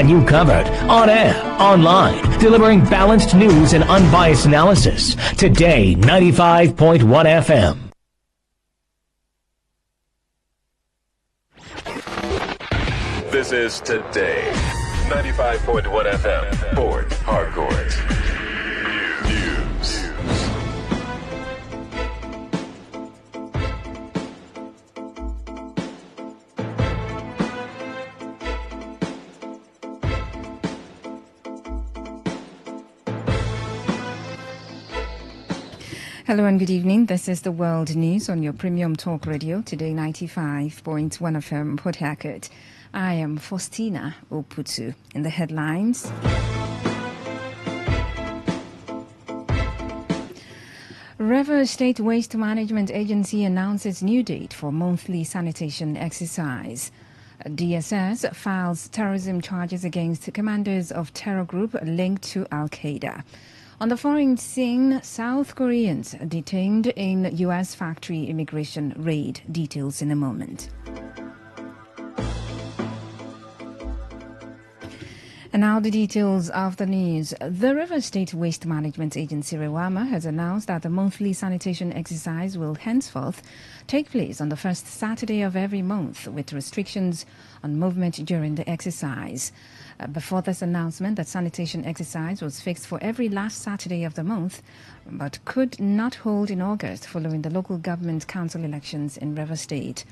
you covered, on air, online, delivering balanced news and unbiased analysis. Today 95.1 FM. This is Today 95.1 FM. Port Harcourt. News. Hello and good evening. This is the World News on your premium talk radio, Today 95.1 FM, Port Harcourt. I am Faustina Oputu. In the headlines, River State Waste Management Agency announces new date for monthly sanitation exercise. DSS files terrorism charges against commanders of terror group linked to Al-Qaeda. On the foreign scene, South Koreans detained in U.S. factory immigration raid. Details in a moment. And now the details of the news. The River State Waste Management Agency, REWAMA, has announced that the monthly sanitation exercise will henceforth take place on the first Saturday of every month, with restrictions on movement during the exercise. Before this announcement, that sanitation exercise was fixed for every last Saturday of the month, but could not hold in August following the local government council elections in River State.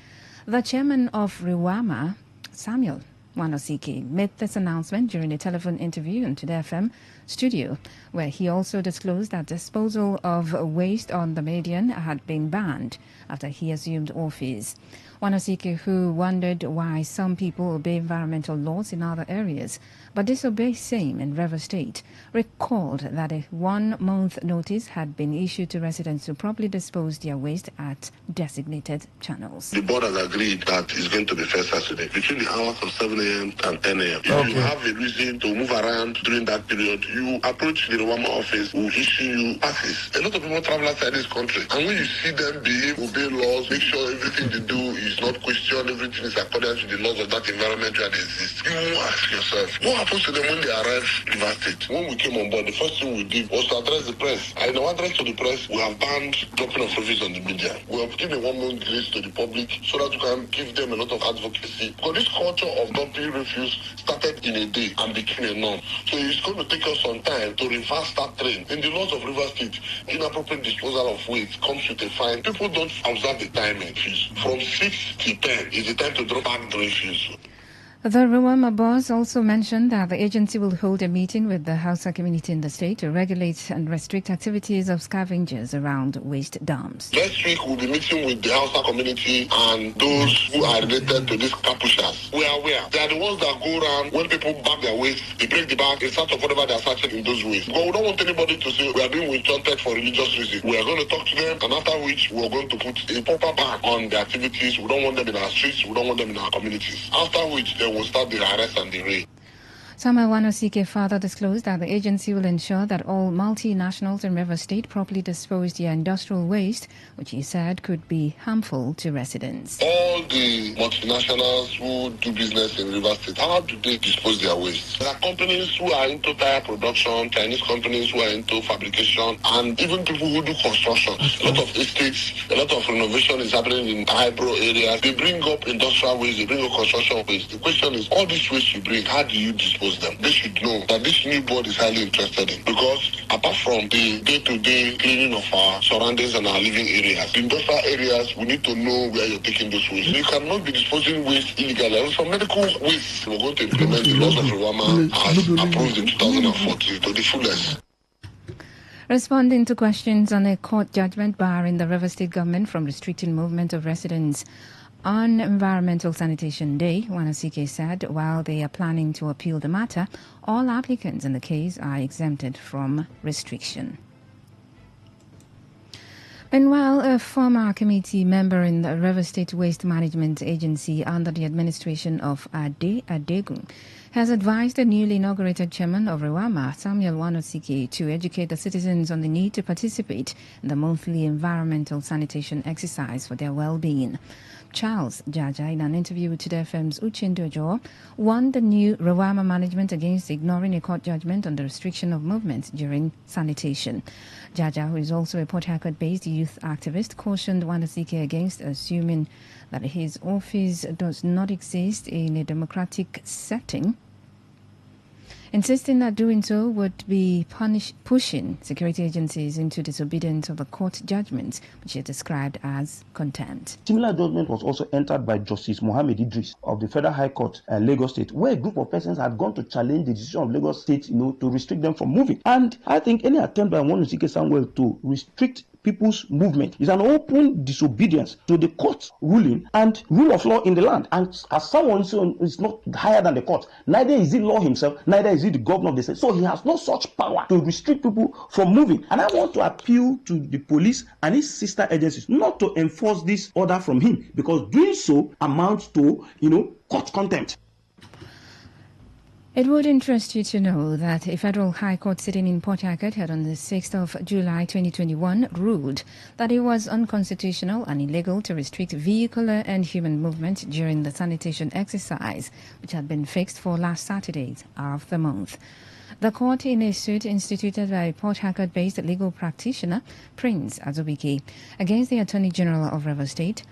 The chairman of REWAMA, Samuel Wanosike, made this announcement during a telephone interview on Today FM studio, where he also disclosed that disposal of waste on the median had been banned after he assumed office. Wanosike, who wondered why some people obey environmental laws in other areas but disobey same in River State, recalled that a 1-month notice had been issued to residents to properly dispose their waste at designated channels. The board has agreed that it's going to be first Saturday between the hours of 7 a.m. and 10 a.m. If you have a reason to move around during that period, you approach the REWAMA office, who will issue you passes. A lot of people travel outside this country, and when you see them behave, obey laws, make sure everything they do is not questioned, everything is according to the laws of that environment where they exist, you will ask yourself, what happens to them when they arrive in River State? When we came on board, the first thing we did was to address the press. And in our address to the press, we have banned dropping of reviews on the media. We have given a 1-month grace to the public so that we can give them a lot of advocacy. Because this culture of dumping refuse started in a day and became a norm. So it's going to take us some time to reverse that trend. In the laws of River State, inappropriate disposal of waste comes with a fine. People don't observe the timing. From 6 to 10 is the time to drop back the refuse. The REWAMA boss also mentioned that the agency will hold a meeting with the Hausa community in the state to regulate and restrict activities of scavengers around waste dumps. Next week, we'll be meeting with the Hausa community and those who are related to these capuchas. We are aware. They are the ones that go around when people bag their waste, they break the bag in search of whatever they are searching in those waste. But we don't want anybody to say we are being withheld for religious reasons. We are going to talk to them, and after which we are going to put a proper ban on the activities. We don't want them in our streets. We don't want them in our communities. After which they will start the arrest and the raid. Samuel Wanosike further disclosed that the agency will ensure that all multinationals in River State properly dispose their industrial waste, which he said could be harmful to residents. All the multinationals who do business in River State, how do they dispose their waste? There are companies who are into tire production, Chinese companies who are into fabrication, and even people who do construction. A lot of estates, a lot of renovation is happening in high-brow areas. They bring up industrial waste, they bring up construction waste. The question is, all this waste you bring, how do you dispose them? They should know that this new board is highly interested in, because apart from the day-to-day cleaning of our surroundings and our living areas, the industrial areas, we need to know where you're taking those waste. You cannot be disposing waste illegally. Also, medical waste, we're going to implement the laws of REWAMA as approved in 2014 to the fullest. Responding to questions on a court judgment barring the River State government from restricting movement of residents on Environmental Sanitation Day, Wanosike said while they are planning to appeal the matter, all applicants in the case are exempted from restriction. Meanwhile, a former committee member in the River State Waste Management Agency under the administration of Ade Adegun has advised the newly inaugurated chairman of Rewama, Samuel Wanosike, to educate the citizens on the need to participate in the monthly environmental sanitation exercise for their well-being. Charles Jaja, in an interview with Today FM's Uchendu Ojo, warned the new Rewama management against ignoring a court judgment on the restriction of movement during sanitation. Jaja, who is also a Port Harcourt-based youth activist, cautioned Wanosike against assuming that his office does not exist in a democratic setting, insisting that doing so would be pushing security agencies into disobedience of the court judgments, which he described as contempt. Similar judgment was also entered by Justice Mohammed Idris of the Federal High Court, Lagos State, where a group of persons had gone to challenge the decision of Lagos State, to restrict them from moving. And I think any attempt by Wanosike Samuel to restrict people's movement is an open disobedience to the court ruling and rule of law in the land. And as someone is not higher than the court, neither is he law himself, neither is he the governor of the state. So he has no such power to restrict people from moving. And I want to appeal to the police and his sister agencies not to enforce this order from him, because doing so amounts to, court contempt. It would interest you to know that a federal high court sitting in Port Harcourt had on the 6th of July 2021 ruled that it was unconstitutional and illegal to restrict vehicular and human movement during the sanitation exercise, which had been fixed for last Saturday of the month. The court, in a suit instituted by Port Harcourt-based legal practitioner Prince Azubike against the Attorney General of Rivers State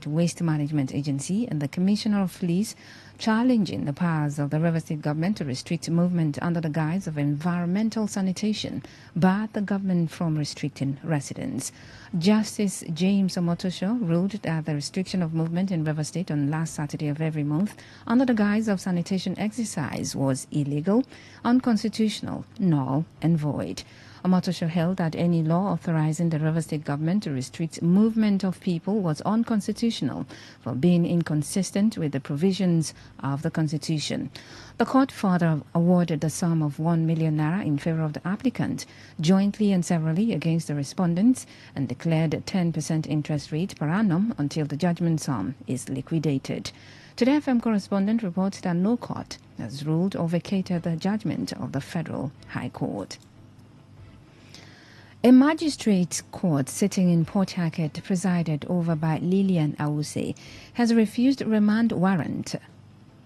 Waste Management Agency, and the Commissioner of Police, challenging the powers of the Rivers State government to restrict movement under the guise of environmental sanitation, barred the government from restricting residents. Justice James Omotosho ruled that the restriction of movement in Rivers State on last Saturday of every month under the guise of sanitation exercise was illegal, unconstitutional, null and void. Omotosho held that any law authorizing the Rivers State government to restrict movement of people was unconstitutional for being inconsistent with the provisions of the Constitution. The court further awarded the sum of 1 million naira in favor of the applicant, jointly and severally against the respondents, and declared a 10% interest rate per annum until the judgment sum is liquidated. Today FM correspondent reports that no court has ruled or vacated the judgment of the Federal High Court. A magistrate court sitting in Port Harcourt, presided over by Lillian Awuse, has refused remand warrant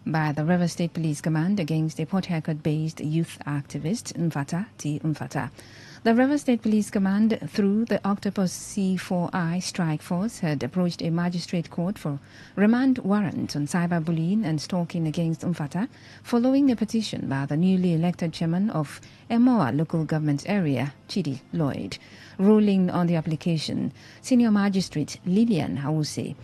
by the Rivers State Police Command against a Port Harcourt-based youth activist, Mfata T. Mfata. The Rivers State Police Command, through the Octopus C4I Strike Force, had approached a magistrate court for remand warrant on cyberbullying and stalking against Mfata, following a petition by the newly elected chairman of Emoa local government area, Chidi Lloyd. Ruling on the application, Senior Magistrate Lillian Awuse,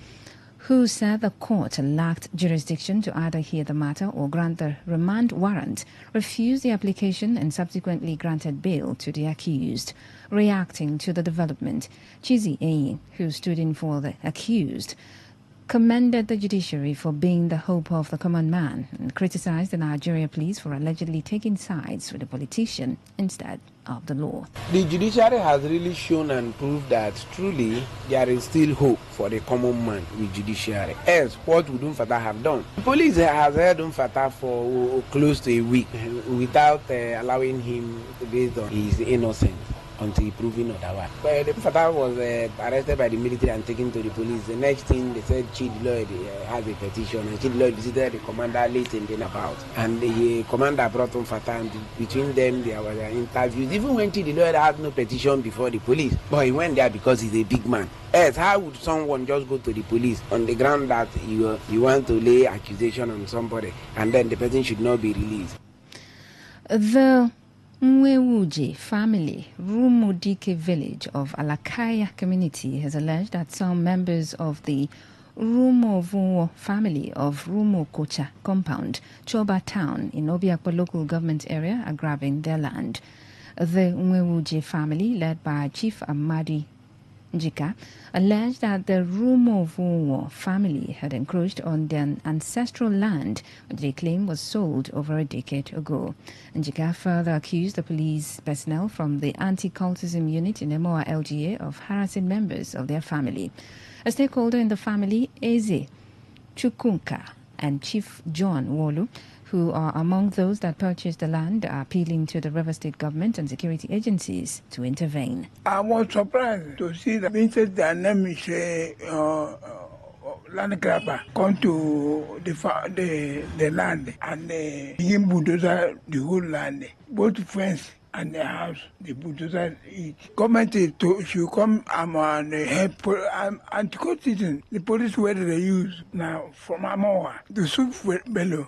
who said the court lacked jurisdiction to either hear the matter or grant the remand warrant, refused the application and subsequently granted bail to the accused. Reacting to the development, Chizi Ayin, who stood in for the accused, commended the judiciary for being the hope of the common man and criticized the Nigeria police for allegedly taking sides with the politician instead of the law. The judiciary has really shown and proved that truly there is still hope for the common man with judiciary. As what would Mfata have done? The police has held Mfata for close to a week without allowing him, based on his innocence, until proven otherwise. But the Mfata was arrested by the military and taken to the police. The next thing they said, Chidi Lloyd has a petition, and Chidi Lloyd visited the commander late in the about. And the commander brought Mfata, and between them there was an interview. Even when Chidi Lloyd had no petition before the police, but he went there because he's a big man. Yes, how would someone just go to the police on the ground that you want to lay accusation on somebody and then the person should not be released? The Mwewuje family, Rumodike village of Alakaya community, has alleged that some members of the Rumovuo family of Rumokocha compound, Choba town in Obiakpo local government area, are grabbing their land. The Mwewuje family, led by Chief Amadi Njika, alleged that the Rumovuo family had encroached on their ancestral land, which they claim was sold over a decade ago. Njika further accused the police personnel from the anti-cultism unit in Emoa LGA of harassing members of their family. A stakeholder in the family, Eze Chukunka, and Chief John Wolu, who are among those that purchased the land, are appealing to the River State government and security agencies to intervene. I was surprised to see the Vincent Dynamics land grabber come to the land and begin bulldozer the whole land, both fence and the house. The bulldozer government should come and help anti-citizen. The police where they use now from Amoa to soup below.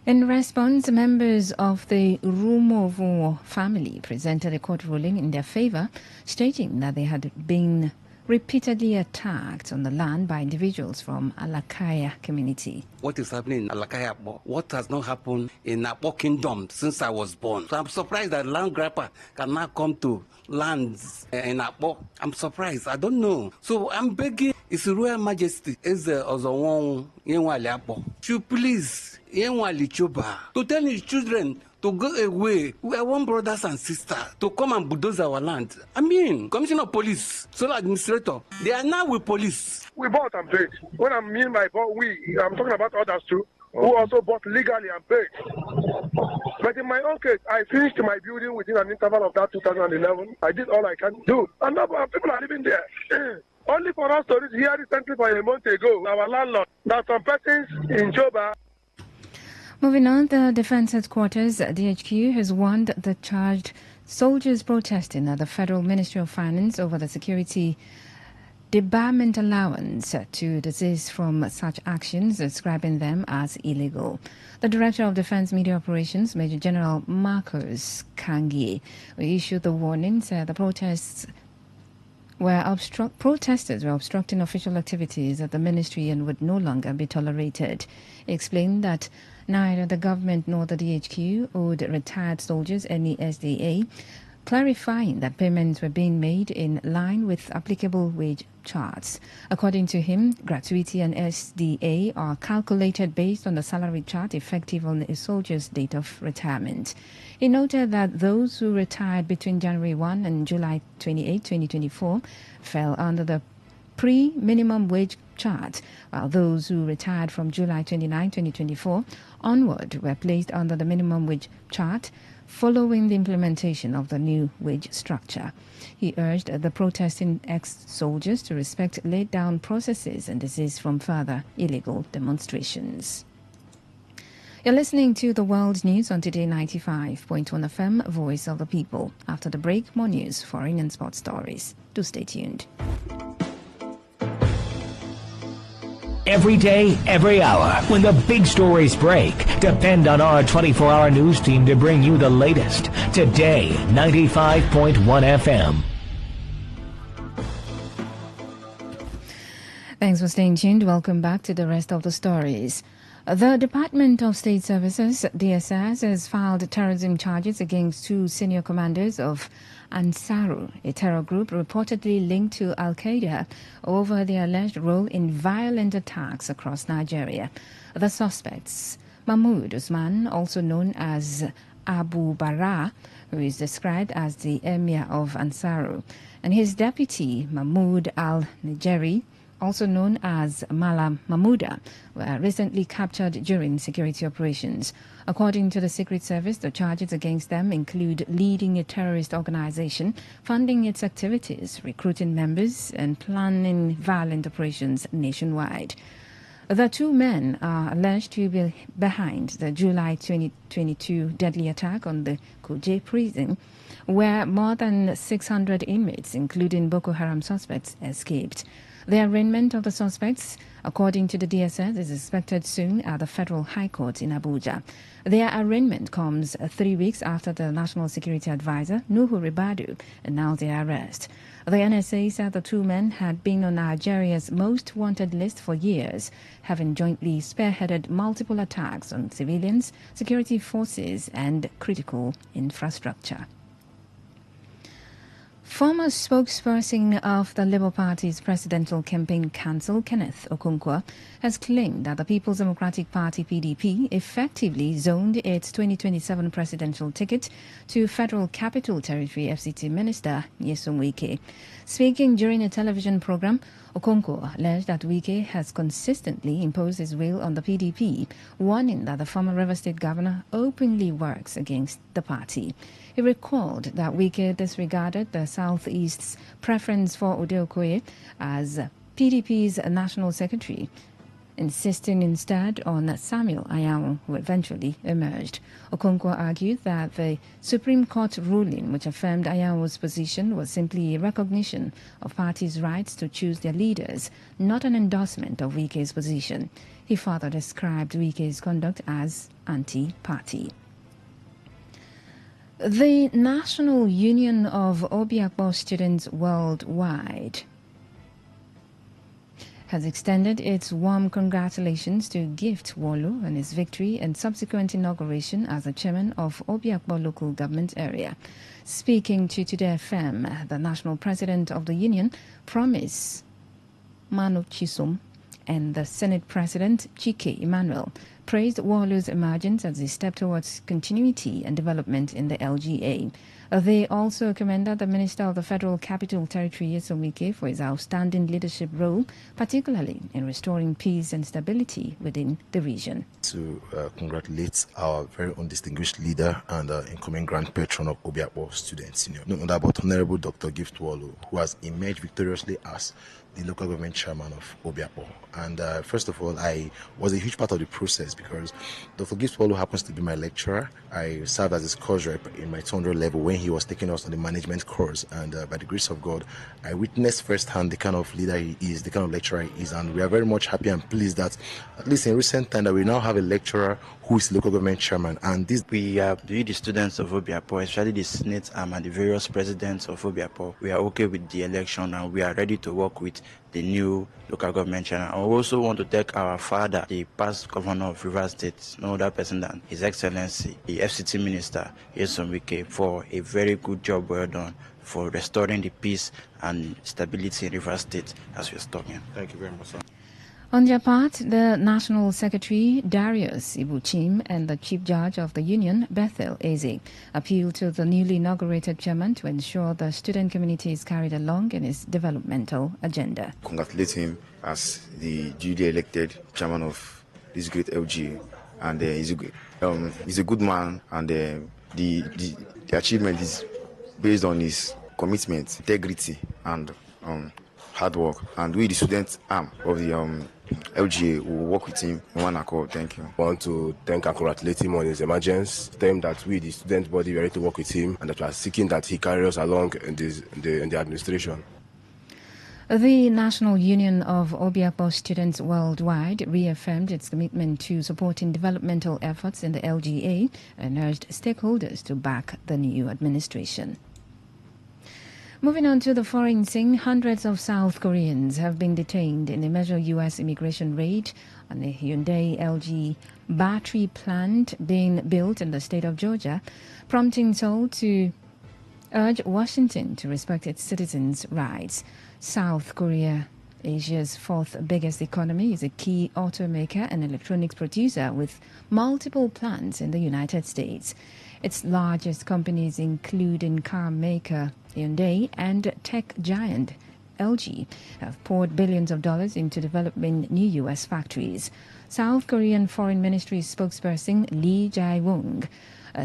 In response, members of the Rumovo family presented a court ruling in their favor, stating that they had been repeatedly attacked on the land by individuals from Alakaya community. What is happening in Alakaya, what has not happened in Akpo Kingdom since I was born. So I'm surprised that land grabber can now come to lands in Akpo. I'm surprised. I don't know. So I'm begging His Royal Majesty is Ozawon Yenwali Akpo should please Yenwali Choba to tell his children to go away. We are one brothers and sisters to come and bulldoze our land. I mean, Commissioner of Police, Sole Administrator, they are now with police. We bought and paid. When I mean by bought, I'm talking about others too, who also bought legally and paid. But in my own case, I finished my building within an interval of that 2011. I did all I can do. And now people are living there. Only for us to hear recently for a month ago, our landlord, that some persons in Joba. Moving on, the Defense Headquarters, DHQ, has warned the charged soldiers protesting at the Federal Ministry of Finance over the security debarment allowance to desist from such actions, describing them as illegal. The Director of Defense Media Operations, Major General Marcos Kangi, who issued the warning, said the protesters were obstructing official activities at the ministry and would no longer be tolerated. He explained that neither the government nor the DHQ owed retired soldiers any SDA, clarifying that payments were being made in line with applicable wage charts. According to him, gratuity and SDA are calculated based on the salary chart effective on a soldier's date of retirement. He noted that those who retired between January 1 and July 28, 2024 fell under the pre-minimum wage chart, while those who retired from July 29, 2024 onward were placed under the minimum wage chart following the implementation of the new wage structure. He urged the protesting ex-soldiers to respect laid-down processes and desist from further illegal demonstrations. You're listening to the World News on Today 95.1 FM, Voice of the People. After the break, more news, foreign and sports stories. Do stay tuned. Every day, every hour, when the big stories break, depend on our 24-hour news team to bring you the latest. Today, 95.1 FM. Thanks for staying tuned. Welcome back to the rest of the stories. The Department of State Services, DSS, has filed terrorism charges against two senior commanders of Ansaru, a terror group reportedly linked to Al-Qaeda, over their alleged role in violent attacks across Nigeria. The suspects, Mahmoud Usman, also known as Abu Bara, who is described as the Emir of Ansaru, and his deputy, Mahmoud al-Nigeri, also known as Malam Mahmouda, were recently captured during security operations. According to the Secret Service, the charges against them include leading a terrorist organization, funding its activities, recruiting members, and planning violent operations nationwide. The two men are alleged to be behind the July 2022 deadly attack on the Kuje prison, where more than 600 inmates, including Boko Haram suspects, escaped. The arraignment of the suspects, according to the DSS, is expected soon at the Federal High Court in Abuja. Their arraignment comes 3 weeks after the National Security Advisor, Nuhu Ribadu, announced their arrest. The NSA said the two men had been on Nigeria's most wanted list for years, having jointly spearheaded multiple attacks on civilians, security forces, and critical infrastructure. Former spokesperson of the Labour Party's Presidential Campaign Council, Kenneth Okonkwo, has claimed that the People's Democratic Party, PDP, effectively zoned its 2027 presidential ticket to Federal Capital Territory FCT Minister Nyesom Wike. Speaking during a television program, Okonkwo alleged that Wike has consistently imposed his will on the PDP, warning that the former Rivers State governor openly works against the party. He recalled that Wike disregarded the Southeast's preference for Ode Okoye as PDP's national secretary, insisting instead on Samuel Ayawu, who eventually emerged. Okonkwo argued that the Supreme Court ruling, which affirmed Ayawu's position, was simply a recognition of parties' rights to choose their leaders, not an endorsement of Wike's position. He further described Wike's conduct as anti-party. The National Union of Obiakpo Students Worldwide has extended its warm congratulations to Gift Wolu on his victory and subsequent inauguration as the chairman of Obiakpo local government area. Speaking to Today FM, the national president of the union, Promise Manu Chisum, and the Senate President Chike Emmanuel praised Wolu's emergence as a step towards continuity and development in the LGA. They also commended the Minister of the Federal Capital Territory, Nyesom Wike, for his outstanding leadership role, particularly in restoring peace and stability within the region. To congratulate our very own distinguished leader and incoming Grand Patron of Obiakpo Students Union, no other but Honorable Dr. Gift Wolu, who has emerged victoriously as the local government chairman of Obiakpo. And first of all, I was a huge part of the process because Dr. Gift Wolu happens to be my lecturer. I served as his course rep in my 200 level when he was taking us on the management course. And by the grace of God, I witnessed firsthand the kind of leader he is, the kind of lecturer he is. And we are very much happy and pleased that, at least in recent time, that we now have a lecturer who is local government chairman. And this we the students of Obiakpo, especially the Senate and the various presidents of Obiakpo, we are okay with the election and we are ready to work with the new local government chairman. I also want to thank our father, the past governor of Rivers State, no other person than His Excellency, the FCT Minister, Nyesom Wike, for a very good job well done for restoring the peace and stability in Rivers State as we're talking. Thank you very much, sir. On their part, the National Secretary, Darius Ibuchim, and the Chief Judge of the Union, Bethel Eze, appealed to the newly inaugurated chairman to ensure the student community is carried along in its developmental agenda. Congratulate him as the duly elected chairman of this great LGA, and he's a good man, and the achievement is based on his commitment, integrity, and hard work. And we, the student arm of the LGA, will work with him in one accord. Thank you. I want to thank and congratulate him on his emergence. Tell him that we, the student body, are ready to work with him and that we are seeking that he carry us along in the administration. The National Union of Obiakpo Students Worldwide reaffirmed its commitment to supporting developmental efforts in the LGA and urged stakeholders to back the new administration. Moving on to the foreign scene, hundreds of South Koreans have been detained in a major U.S. immigration raid on a Hyundai LG battery plant being built in the state of Georgia, prompting Seoul to urge Washington to respect its citizens' rights. South Korea, Asia's fourth biggest economy, is a key automaker and electronics producer with multiple plants in the United States. Its largest companies, including car maker Hyundai and tech giant LG, have poured billions of dollars into developing new U.S. factories. South Korean Foreign Ministry spokesperson Lee Jae-wong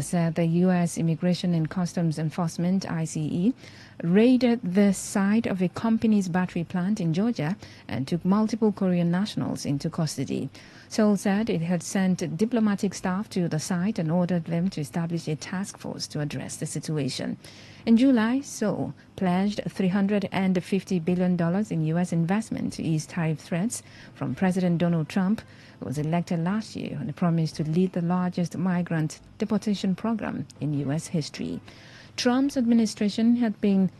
said the U.S. Immigration and Customs Enforcement, ICE, raided the site of a company's battery plant in Georgia and took multiple Korean nationals into custody. Seoul said it had sent diplomatic staff to the site and ordered them to establish a task force to address the situation. In July, Seoul pledged $350 billion in U.S. investment to ease tariff threats from President Donald Trump, who was elected last year on a promise to lead the largest migrant deportation program in U.S. history. Trump's administration had been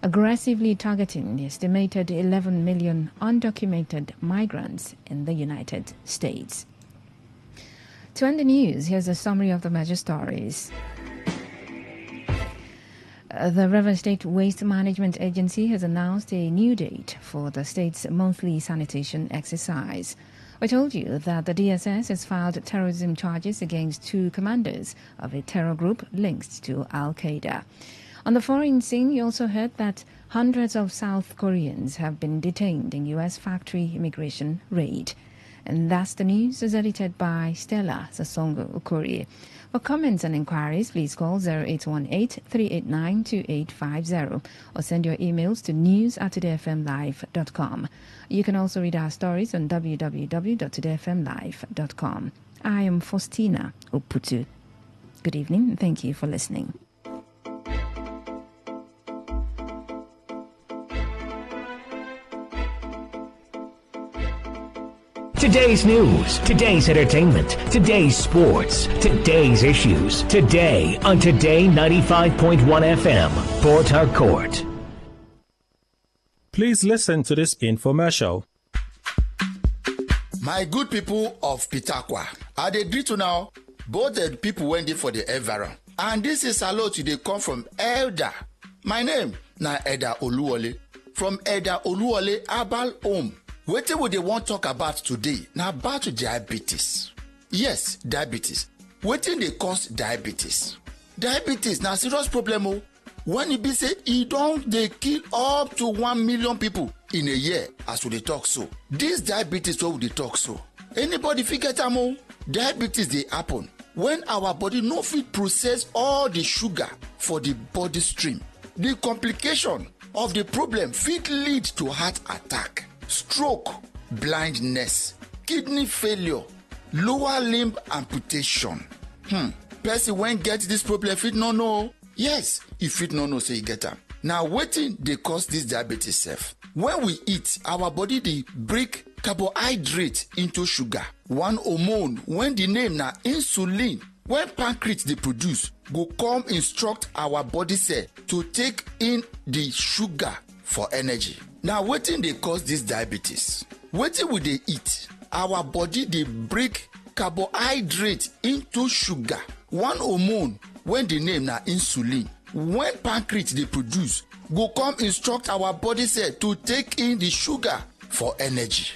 aggressively targeting the estimated 11 million undocumented migrants in the United States. To end the news, here's a summary of the major stories. The Rivers State Waste Management Agency has announced a new date for the state's monthly sanitation exercise. I told you that the DSS has filed terrorism charges against two commanders of a terror group linked to Al-Qaeda. On the foreign scene, you also heard that hundreds of South Koreans have been detained in U.S. factory immigration raid. And that's the news, is edited by Stella Sasongo Okorie. For comments and inquiries, please call 0818-389-2850 or send your emails to news@todayfmlive.com. You can also read our stories on www.todayfmlive.com. I am Faustina Oputu. Good evening and thank you for listening. Today's news, today's entertainment, today's sports, today's issues. Today on Today 95.1 FM, Port Harcourt. Please listen to this infomercial. My good people of Pitakwa, I dey greet you now. Both the people went there for the Elvera. And this is hello to they come from Elder. My name na Elder Oluwole. From Elder Oluwole Abal Home. Wetin we dey want talk about today na about diabetes. Yes, diabetes. Wetin dey cause diabetes? Diabetes na serious problem o. When e be say e don dey kill up to 1 million people in a year as we dey talk so. This diabetes wey we dey talk so, anybody fit get am o. Diabetes dey happen when our body no fit process all the sugar for the body stream. The complication of the problem fit lead to heart attack, stroke, blindness, kidney failure, lower limb amputation. Person when get this problem fit no know. Yes, e fit no know say e get am. Now wetin dey cause this diabetes sef? When we eat, our body dey break carbohydrate into sugar. One hormone when the name na insulin, when pancreas dey produce, go come instruct our body cell to take in the sugar for energy. Now wetin dey cause this diabetes? Wetin we dey eat, our body dey break carbohydrate into sugar. One hormone when the name na insulin, when pancreas dey produce, go come instruct our body cell to take in the sugar for energy.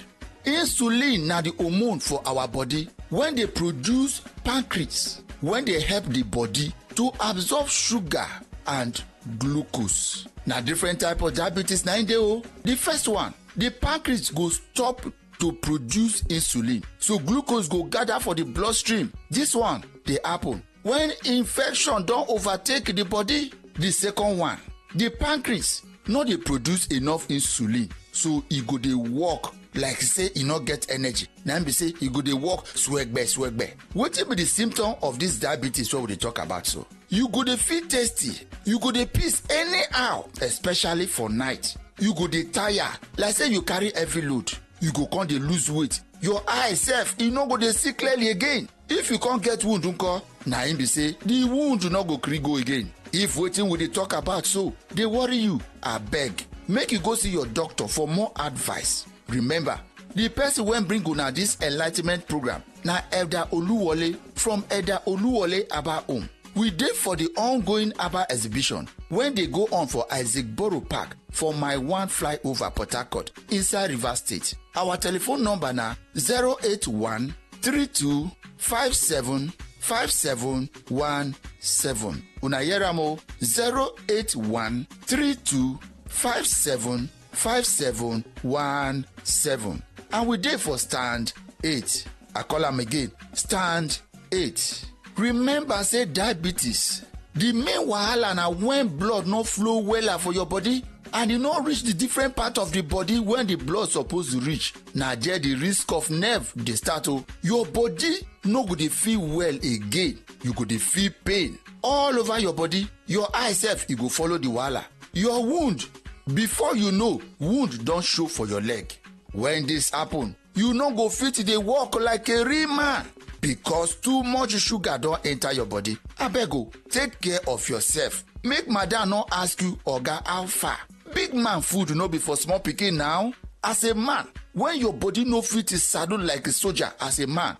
Insulin na the hormone for our body when they produce pancreas, when they help the body to absorb sugar and glucose. Na different type of diabetes na in dey o. The first one, the pancreas go stop to produce insulin, so glucose go gather for the bloodstream. This one dey happen when infection don overtake the body. The second one, the pancreas no dey produce enough insulin, so e go dey work like say e no get energy. Na be say e go dey work swegbe. Wetin be the symptom of this diabetes wey we dey talk about so? You go dey feel tasty, you go dey piss anyhow, especially for night. You go dey tire like say you carry heavy load. You go come dey lose weight. Your eye sef e no go dey see clearly again. If you can't get wound nko, na im be say the wound no go gree go again. If wetin we dey talk about so dey worry you, abeg make you go see your doctor for more advice. Remember, the person wey bring una this enlightenment program na Elder Oluwole from Elder Oluwole Aba Home. We dey for the ongoing Aba exhibition when they go on for Isaac Borough Park for my one flyover Port Harcourt inside Rivers State. Our telephone number na 081 32 57 5717. Una yeramo 081 32 57 5717. And we dey for stand 8. I call am again, stand 8. Remember say diabetes, the main wahala na when blood no flow wella for your body and e no reach the different part of the body when the blood suppose reach. Na there the risk of nerve dey start o. Your body no go dey feel well again. You go dey feel pain all over your body. Your eye sef e go follow the wahala. Your wound, before you know, wound don show for your leg. When this happen, you no go fit dey walk like a real man because too much sugar don enter your body. Abeg o, take care of yourself. Make madam no ask you, oga, how far? Big man food no be for small pikin now. As a man, when your body no fit saddle like a soldier as a man,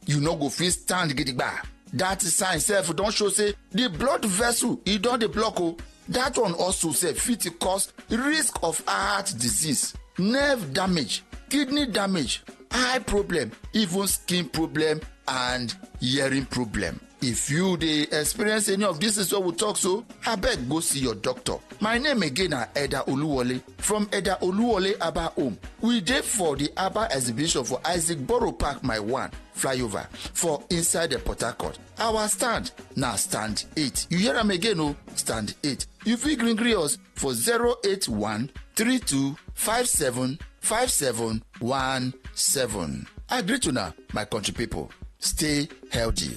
you no go fit stand gidigba. That sign sef don show say the blood vessel e don dey block o. That one also sef fit cause risk of heart disease, nerve damage, kidney damage, eye problem, even skin problem and hearing problem. If you dey experience any of this is what we talk so, abeg go see your doctor. My name again na Eda Oluwole from Eda Oluwole Aba Home. We dey for the Aba exhibition for Isaac Borough Park my one flyover for inside the Port Harcourt. Our stand na stand 8. You hear am again o, stand 8. You fit gree us for 081 32 57 5717. I greet you now, my country people. Stay healthy.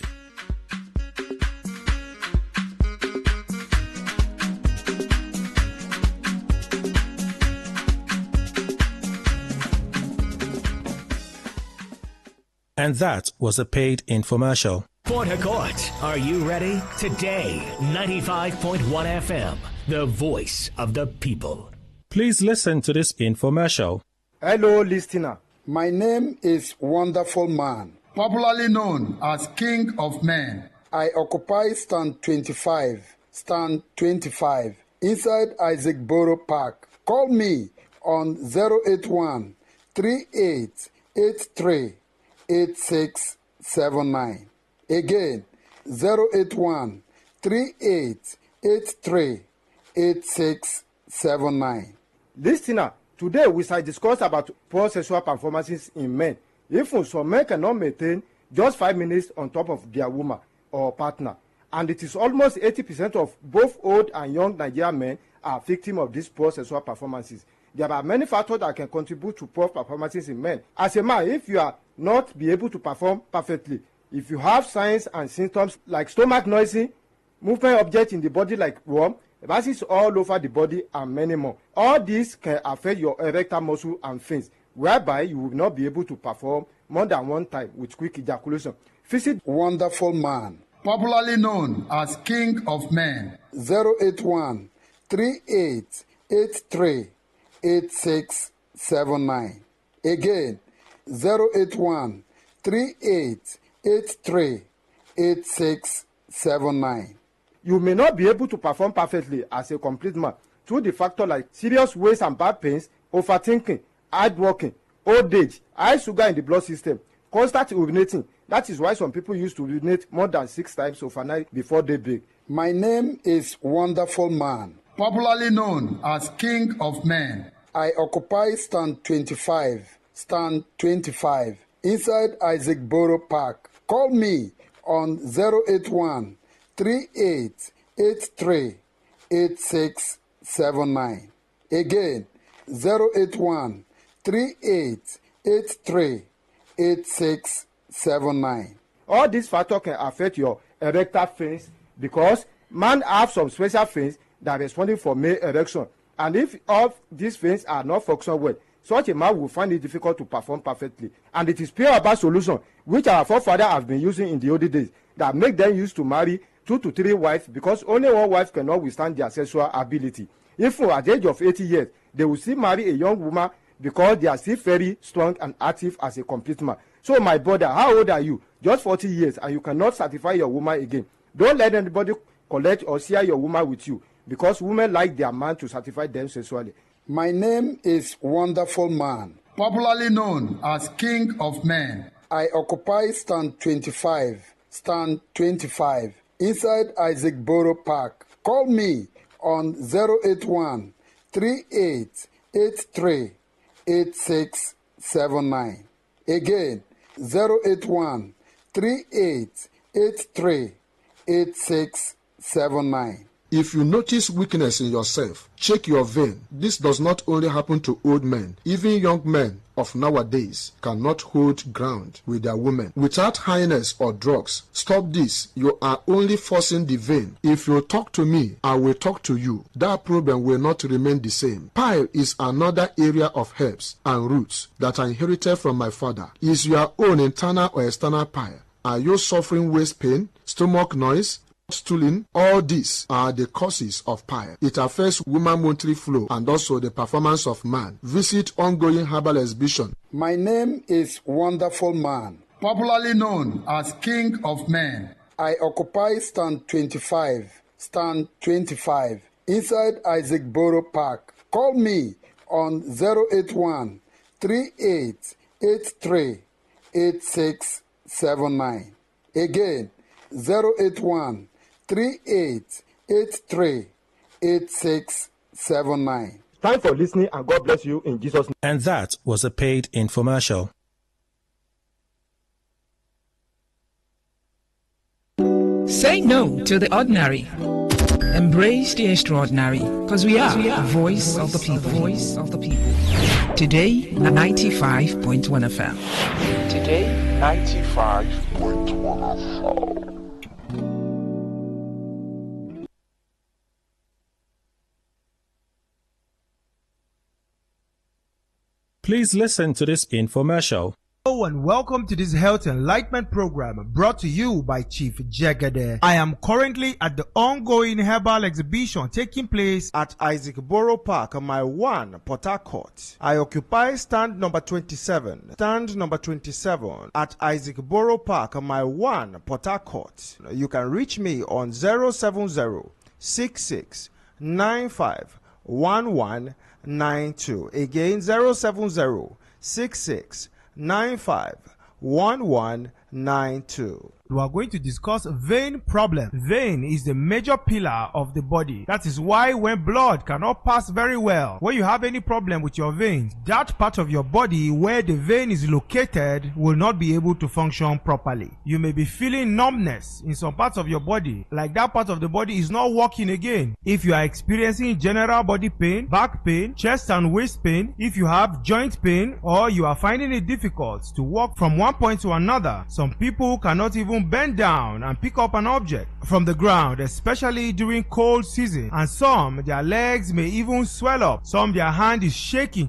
And that was a paid infomercial. Port Harcourt, are you ready? Today, 95.1 FM, the voice of the people. Please listen to this infomercial. Hello, listener. My name is Wonderful Man, Popularly known as King of Men. I occupy stand 25, inside Isaac Borough Park. Call me on 081 3883 8679. Again, 081 3883 8679. Listener, today we shall discuss about poor sexual performances in men. If some men cannot maintain just 5 minutes on top of their woman or partner, and it is almost 80% of both old and young Nigerian men are victims of these poor sexual performances. There are many factors that can contribute to poor performances in men. As a man, if you are not be able to perform perfectly, if you have signs and symptoms like stomach noisy, movement objects in the body like worm, rashes all over the body, and many more, all these can affect your erectile muscle and fins, whereby you will not be able to perform more than one time with quick ejaculation. Visit Wonderful Man, Popularly known as King of Men. 081 3883 8679. Again, 081 3883 8679. You may not be able to perform perfectly as a complete man through the factor like serious waist and back pains, overthinking, hard working, old age, high sugar in the blood system, constant urinating. That is why some people used to urinate more than 6 times overnight before daybreak. My name is Wonderful Man, Popularly known as King of Men. I occupy stand 25, inside Isaac Borough Park. Call me on 081 3883 8679. Again, 081 3883 8679. All these factors can affect your erectile fins because man have some special fins that are responding for male erection. And if all these fins are not functioning well, such a man will find it difficult to perform perfectly. And it is pure about solution, which our forefathers have been using in the old days, that make them used to marry 2 to 3 wives because only one wife cannot withstand their sexual ability. If at the age of 80 years, they will still marry a young woman because they are still very strong and active as a complete man. So my brother, how old are you? Just 40 years and you cannot satisfy your woman again. Don't let anybody collect or share your woman with you because women like their man to satisfy them sexually. My name is Wonderful Man, Popularly known as King of Men. I occupy stand 25, inside Isaac Borough Park. Call me on 081 3883 8679. Again, 081 3883 8679. If you notice weakness in yourself, check your vein. This does not only happen to old men. Even young men of nowadays cannot hold ground with their women without highness or drugs. Stop this. You are only forcing the vein. If you talk to me, I will talk to you. That problem will not remain the same. Pile is another area of herbs and roots that I inherited from my father. Is your own internal or external pile? Are you suffering waist pain, stomach noise, stooling? All these are the causes of pile. It affects woman monthly flow and also the performance of man. Visit ongoing herbal exhibition. My name is Wonderful Man, Popularly known as King of Men. I occupy stand 25, inside Isaac Borough Park. Call me on 081 3883 8679. Again, 081 3883 8679. Thanks for listening, and God bless you in Jesus' name. And that was a paid infomercial. Say no to the ordinary. Embrace the extraordinary, because we are the voice of the people. Voice of the people. Today, 95.1 FM. Today, 95.1 FM. Please listen to this infomercial. Hello and welcome to this Health Enlightenment program brought to you by Chief Jagade. I am currently at the ongoing herbal exhibition taking place at Isaac Borough Park, Mile 1, Port Harcourt. I occupy stand number 27. Stand number 27 at Isaac Borough Park, Mile 1, Port Harcourt. You can reach me on 070 66 95 1192. Again, 070 66 95 1192. We are going to discuss vein problem. Vein is the major pillar of the body. That is why when blood cannot pass very well, when you have any problem with your veins, that part of your body where the vein is located will not be able to function properly. You may be feeling numbness in some parts of your body, like that part of the body is not working again. If you are experiencing general body pain, back pain, chest and waist pain, if you have joint pain, or you are finding it difficult to walk from one point to another, some people cannot even bend down and pick up an object from the ground, especially during cold season, and some their legs may even swell up. Some their hand is shaking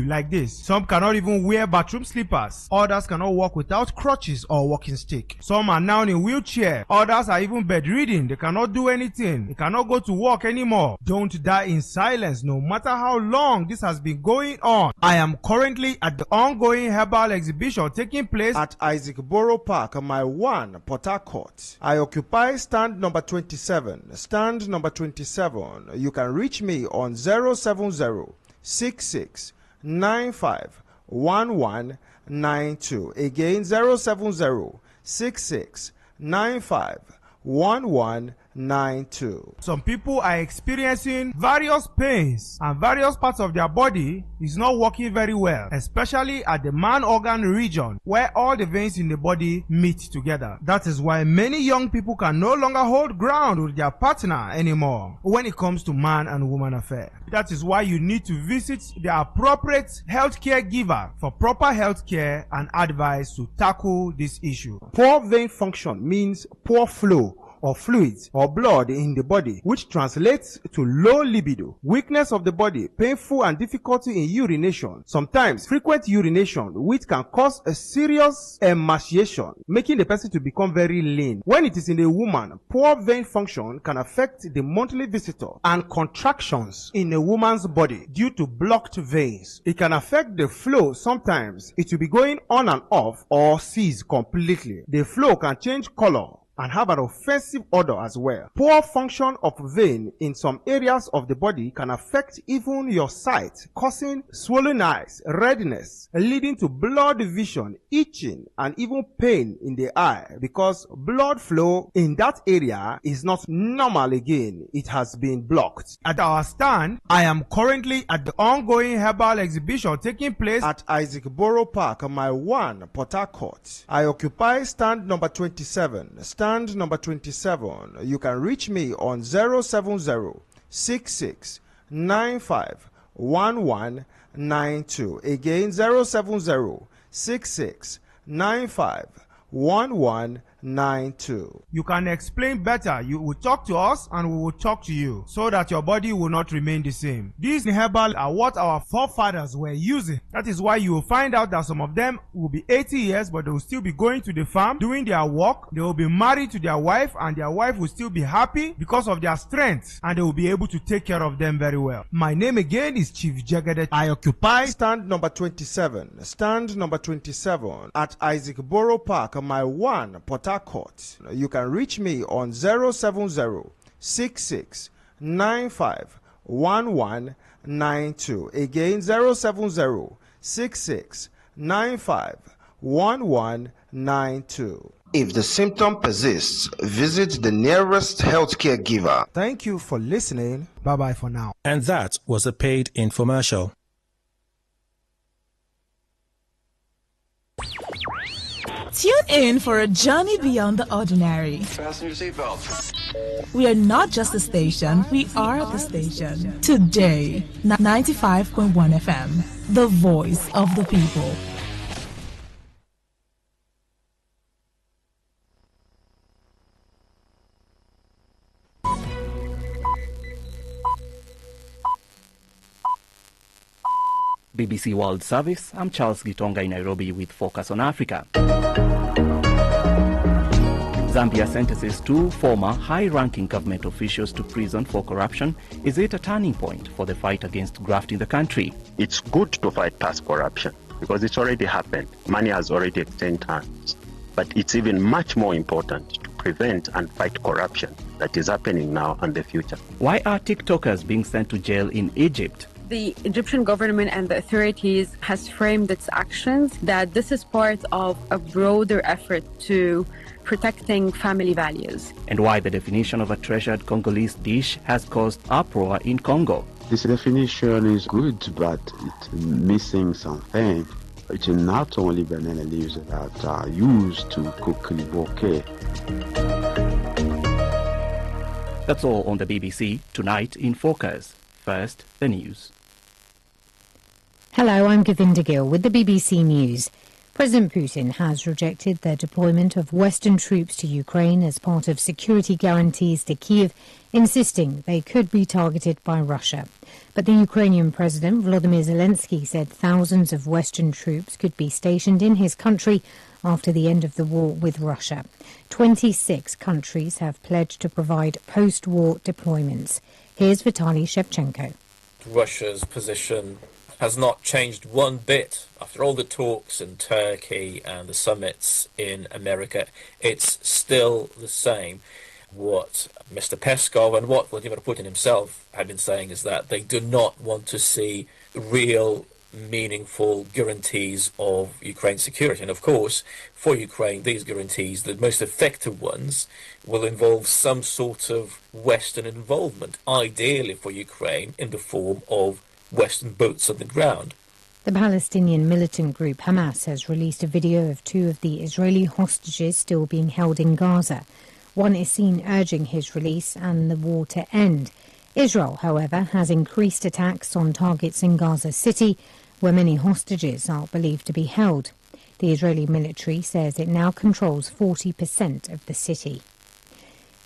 like this. Some cannot even wear bathroom slippers. Others cannot walk without crutches or walking stick. Some are now in wheelchair. Others are even bedridden. They cannot do anything. They cannot go to work anymore. Don't die in silence, no matter how long this has been going on. I am currently at the ongoing herbal exhibition taking place at Isaac Borough Park, Mile 1, Port Harcourt. I occupy stand number 27. Stand number 27. You can reach me on 070 66 95 1192. Again, 070 66 95 1192. Some people are experiencing various pains, and various parts of their body is not working very well, especially at the man organ region where all the veins in the body meet together. That is why many young people can no longer hold ground with their partner anymore when it comes to man and woman affair. That is why you need to visit the appropriate healthcare giver for proper healthcare and advice to tackle this issue. Poor vein function means poor flow or fluids or blood in the body, which translates to low libido, weakness of the body, painful and difficulty in urination, sometimes frequent urination, which can cause a serious emaciation, making the person to become very lean. When it is in a woman, poor vein function can affect the monthly visitor and contractions in a woman's body due to blocked veins. It can affect the flow. Sometimes it will be going on and off or cease completely. The flow can change color and have an offensive odor as well. Poor function of vein in some areas of the body can affect even your sight, causing swollen eyes, redness, leading to blurred vision, itching, and even pain in the eye, because blood flow in that area is not normal again. It has been blocked. At our stand, I am currently at the ongoing herbal exhibition taking place at Isaac Borough Park, Mile 1, Port Harcourt. I occupy stand number 27. Stand number 27. You can reach me on 070 66 95 1192. Again, 070 66 95 1192. You can explain better. You will talk to us and we will talk to you so that your body will not remain the same. These herbal are what our forefathers were using. That is why you will find out that some of them will be 80 years, but they will still be going to the farm, doing their work. They will be married to their wife, and their wife will still be happy because of their strength, and they will be able to take care of them very well. My name again is Chief Jagade. I occupy stand number 27. Stand number 27 at Isaac Borough Park, Mile 1, Port Harcourt. You can reach me on 070 66 95 1192. Again, 070 66 95 1192. If the symptom persists, visit the nearest healthcare giver. Thank you for listening. Bye-bye for now. And that was a paid infomercial. Tune in for a journey beyond the ordinary. Fasten your seatbelts. We are not just a station, we are the station. Today, 95.1 FM, the voice of the people. BBC World Service, I'm Charles Gitonga in Nairobi with Focus on Africa. Zambia sentences 2 former high-ranking government officials to prison for corruption. Is it a turning point for the fight against graft in the country? It's good to fight past corruption because it's already happened. Money has already exchanged hands. But it's even much more important to prevent and fight corruption that is happening now and the future. Why are TikTokers being sent to jail in Egypt? The Egyptian government and the authorities has framed its actions that this is part of a broader effort to protecting family values. And why the definition of a treasured Congolese dish has caused uproar in Congo. This definition is good, but it's missing something. It's not only banana leaves that are used to cook liboke. That's all on the BBC Tonight in Focus. First, the news. Hello, I'm Govinda Gill with the BBC News. President Putin has rejected the deployment of Western troops to Ukraine as part of security guarantees to Kyiv, insisting they could be targeted by Russia. But the Ukrainian President Volodymyr Zelensky said thousands of Western troops could be stationed in his country after the end of the war with Russia. 26 countries have pledged to provide post-war deployments. Here's Vitaly Shevchenko. Russia's position has not changed one bit after all the talks in Turkey and the summits in America. It's still the same. What Mr. Peskov and what Vladimir Putin himself have been saying is that they do not want to see real, meaningful guarantees of Ukraine's security. And of course, for Ukraine, these guarantees, the most effective ones, will involve some sort of Western involvement, ideally for Ukraine in the form of Western boots on the ground. The Palestinian militant group Hamas has released a video of 2 of the Israeli hostages still being held in Gaza. One is seen urging his release and the war to end. Israel, however, has increased attacks on targets in Gaza City, where many hostages are believed to be held. The Israeli military says it now controls 40% of the city.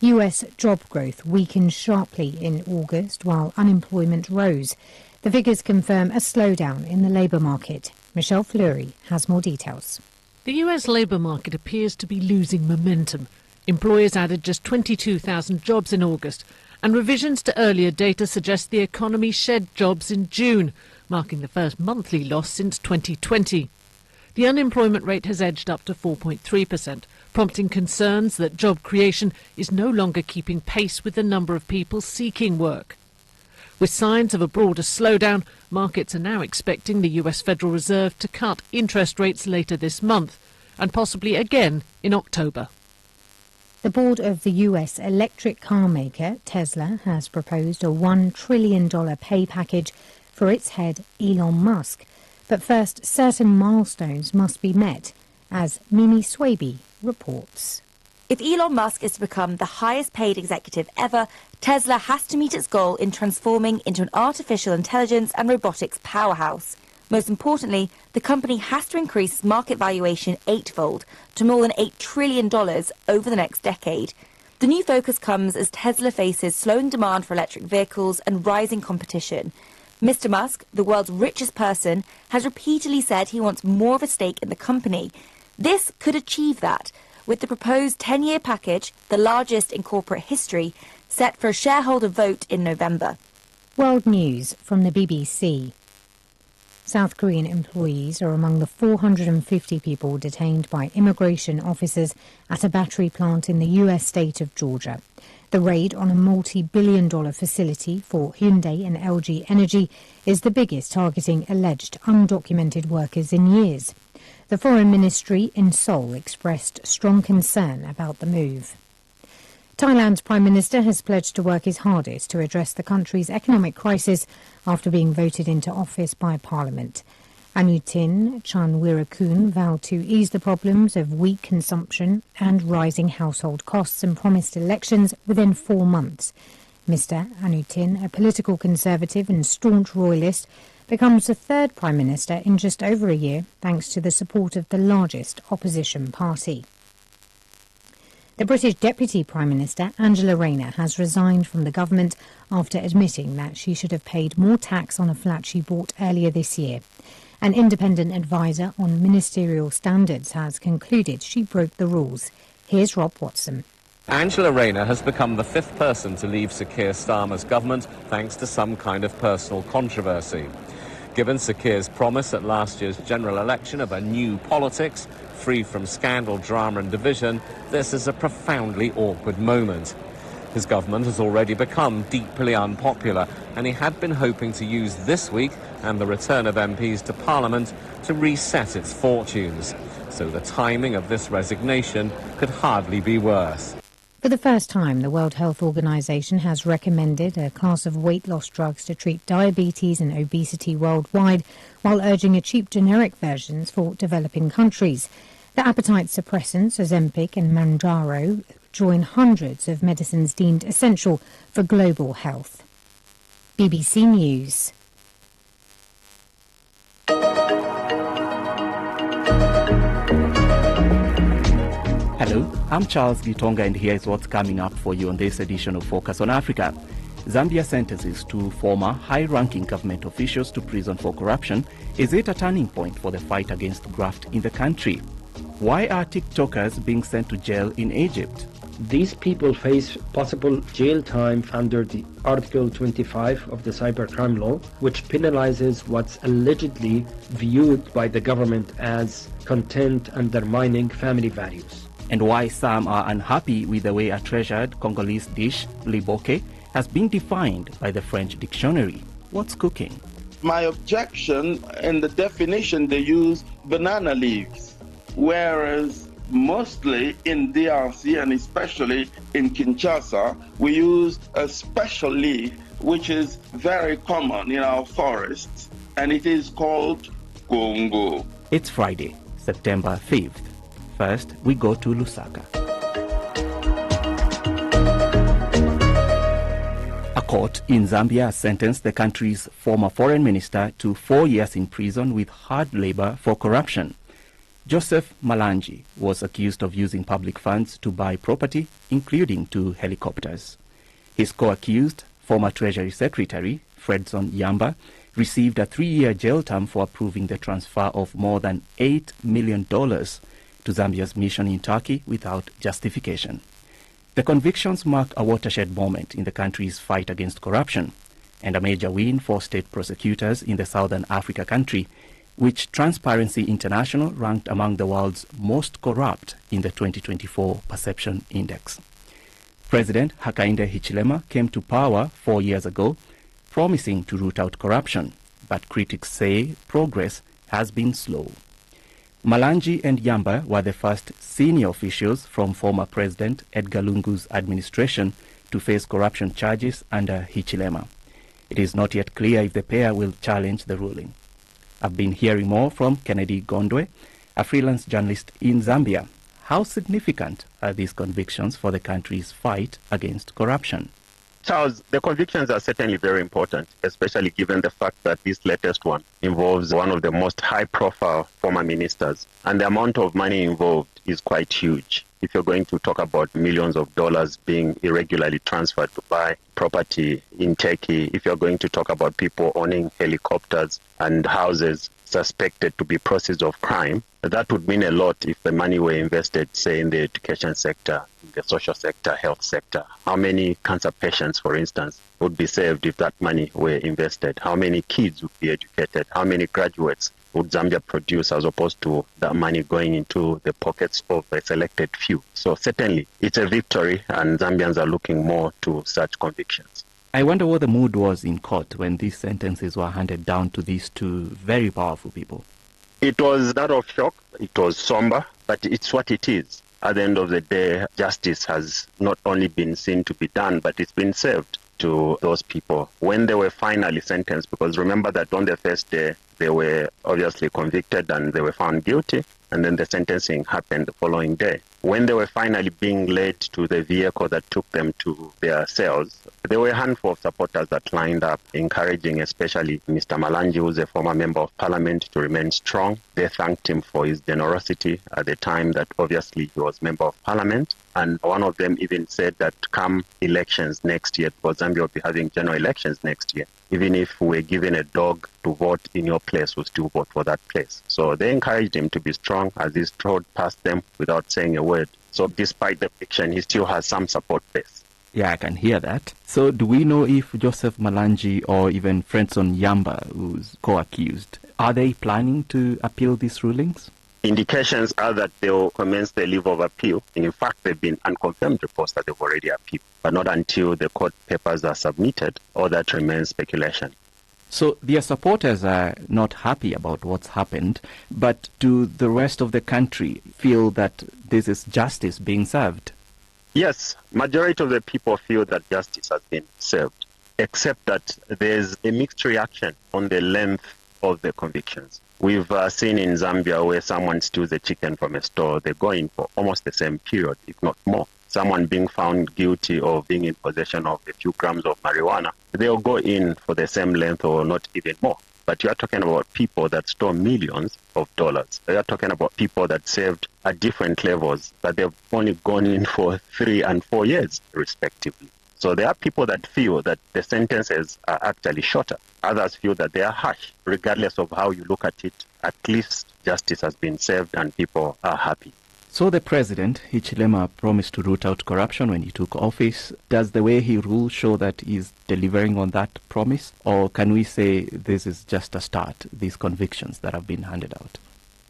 US job growth weakened sharply in August while unemployment rose. The figures confirm a slowdown in the labour market. Michelle Fleury has more details. The US labour market appears to be losing momentum. Employers added just 22,000 jobs in August, and revisions to earlier data suggest the economy shed jobs in June, marking the first monthly loss since 2020. The unemployment rate has edged up to 4.3%, prompting concerns that job creation is no longer keeping pace with the number of people seeking work. With signs of a broader slowdown, markets are now expecting the US Federal Reserve to cut interest rates later this month, and possibly again in October. The board of the US electric car maker Tesla has proposed a $1 trillion pay package for its head Elon Musk. But first, certain milestones must be met, as Mimi Swaby reports. If Elon Musk is to become the highest paid executive ever, Tesla has to meet its goal in transforming into an artificial intelligence and robotics powerhouse. Most importantly, the company has to increase its market valuation 8-fold to more than $8 trillion over the next decade. The new focus comes as Tesla faces slowing demand for electric vehicles and rising competition. Mr. Musk, the world's richest person, has repeatedly said he wants more of a stake in the company. This could achieve that, with the proposed 10-year package, the largest in corporate history, set for a shareholder vote in November. World News from the BBC. South Korean employees are among the 450 people detained by immigration officers at a battery plant in the US state of Georgia. The raid on a multi-billion-dollar facility for Hyundai and LG Energy is the biggest targeting alleged undocumented workers in years. The Foreign Ministry in Seoul expressed strong concern about the move. Thailand's Prime Minister has pledged to work his hardest to address the country's economic crisis after being voted into office by Parliament. Anutin Chanwirakul vowed to ease the problems of weak consumption and rising household costs and promised elections within 4 months. Mr. Anutin, a political conservative and staunch royalist, becomes the third Prime Minister in just over a year thanks to the support of the largest opposition party. The British Deputy Prime Minister, Angela Rayner, has resigned from the government after admitting that she should have paid more tax on a flat she bought earlier this year. An independent advisor on ministerial standards has concluded she broke the rules. Here's Rob Watson. Angela Rayner has become the 5th person to leave Sir Keir Starmer's government thanks to some kind of personal controversy. Given Sir Keir's promise at last year's general election of a new politics, free from scandal, drama and division, this is a profoundly awkward moment. His government has already become deeply unpopular, and he had been hoping to use this week and the return of MPs to Parliament to reset its fortunes. So the timing of this resignation could hardly be worse. For the first time, the World Health Organization has recommended a class of weight loss drugs to treat diabetes and obesity worldwide, while urging a cheap generic versions for developing countries. The appetite suppressants, Ozempic and Mounjaro, join hundreds of medicines deemed essential for global health. BBC News. Hello, I'm Charles Gitonga, and here is what's coming up for you on this edition of Focus on Africa. Zambia sentences 2 former high-ranking government officials to prison for corruption. Is it a turning point for the fight against graft in the country? Why are TikTokers being sent to jail in Egypt? These people face possible jail time under the Article 25 of the Cybercrime Law, which penalizes what's allegedly viewed by the government as content undermining family values. And why some are unhappy with the way a treasured Congolese dish, liboke, has been defined by the French dictionary. What's cooking? My objection in the definition, they use banana leaves, whereas mostly in DRC and especially in Kinshasa, we use a special leaf which is very common in our forests, and it is called Congo. It's Friday, September 5th. First, we go to Lusaka. A court in Zambia sentenced the country's former foreign minister to 4 years in prison with hard labor for corruption. Joseph Malangi was accused of using public funds to buy property, including 2 helicopters. His co-accused, former Treasury Secretary Fredson Yamba, received a 3-year jail term for approving the transfer of more than $8 million to Zambia's mission in Turkey without justification. The convictions mark a watershed moment in the country's fight against corruption and a major win for state prosecutors in the Southern Africa country, which Transparency International ranked among the world's most corrupt in the 2024 Perception Index. President Hakainde Hichilema came to power 4 years ago, promising to root out corruption, but critics say progress has been slow. Malangi and Yamba were the first senior officials from former President Edgar Lungu's administration to face corruption charges under Hichilema. It is not yet clear if the pair will challenge the ruling. I've been hearing more from Kennedy Gondwe, a freelance journalist in Zambia. How significant are these convictions for the country's fight against corruption? Charles, the convictions are certainly very important, especially given the fact that this latest one involves one of the most high-profile former ministers, and the amount of money involved is quite huge. If you're going to talk about millions of dollars being irregularly transferred to buy property in Turkey, if you're going to talk about people owning helicopters and houses suspected to be proceeds of crime, that would mean a lot if the money were invested, say, in the education sector, in the social sector, health sector. How many cancer patients, for instance, would be saved if that money were invested? How many kids would be educated? How many graduates would Zambia produce as opposed to that money going into the pockets of a selected few? So certainly it's a victory, and Zambians are looking more to such convictions. I wonder what the mood was in court when these sentences were handed down to these 2 very powerful people. It was not of shock. It was somber, but it's what it is. At the end of the day, justice has not only been seen to be done, but it's been served to those people when they were finally sentenced. Because remember that on the first day, they were obviously convicted and they were found guilty, and then the sentencing happened the following day. When they were finally being led to the vehicle that took them to their cells, there were a handful of supporters that lined up, encouraging especially Mr. Malanji, who's a former member of parliament, to remain strong. They thanked him for his generosity at the time that obviously he was member of parliament. And one of them even said that come elections next year, because Zambia will be having general elections next year, even if we're given a dog to vote in your place, we'll still vote for that place. So they encouraged him to be strong as he strode past them without saying a word. So despite the fiction, he still has some support base. Yeah, I can hear that. So do we know if Joseph Malanji or even Fredson Yamba, who's co-accused, are they planning to appeal these rulings? Indications are that they'll commence the leave of appeal. In fact, there have been unconfirmed reports that they've already appealed, but not until the court papers are submitted, or that remains speculation. So their supporters are not happy about what's happened, but do the rest of the country feel that this is justice being served? Yes, majority of the people feel that justice has been served, except that there's a mixed reaction on the length of the convictions. We've seen in Zambia where someone steals a chicken from a store, they go in for almost the same period, if not more. Someone being found guilty of being in possession of a few grams of marijuana, they'll go in for the same length or not even more. But you are talking about people that stole millions of dollars. You are talking about people that served at different levels, but they've only gone in for 3 and 4 years, respectively. So there are people that feel that the sentences are actually shorter. Others feel that they are harsh. Regardless of how you look at it, at least justice has been served and people are happy. So the president, Hichilema, promised to root out corruption when he took office. Does the way he rules show that he's delivering on that promise? Or can we say this is just a start, these convictions that have been handed out?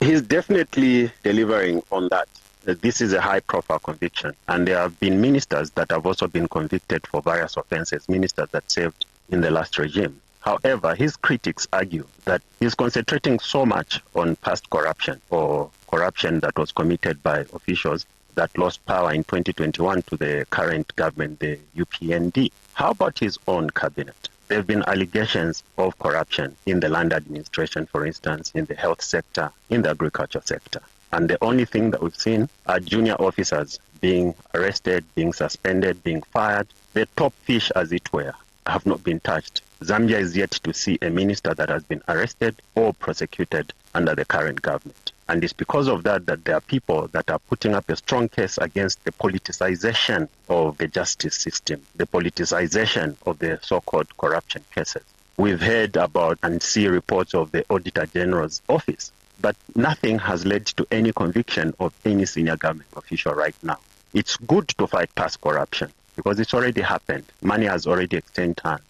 He's definitely delivering on that. This is a high-profile conviction. And there have been ministers that have also been convicted for various offenses, ministers that served in the last regime. However, his critics argue that he's concentrating so much on past corruption or corruption that was committed by officials that lost power in 2021 to the current government, the UPND. How about his own cabinet? There have been allegations of corruption in the land administration, for instance, in the health sector, in the agriculture sector. And the only thing that we've seen are junior officers being arrested, being suspended, being fired. The top fish, as it were, have not been touched. Zambia is yet to see a minister that has been arrested or prosecuted under the current government. And it's because of that that there are people that are putting up a strong case against the politicization of the justice system, the politicization of the so-called corruption cases. We've heard about and see reports of the Auditor General's office, but nothing has led to any conviction of any senior government official right now. It's good to fight past corruption because it's already happened. Money has already exchanged hands.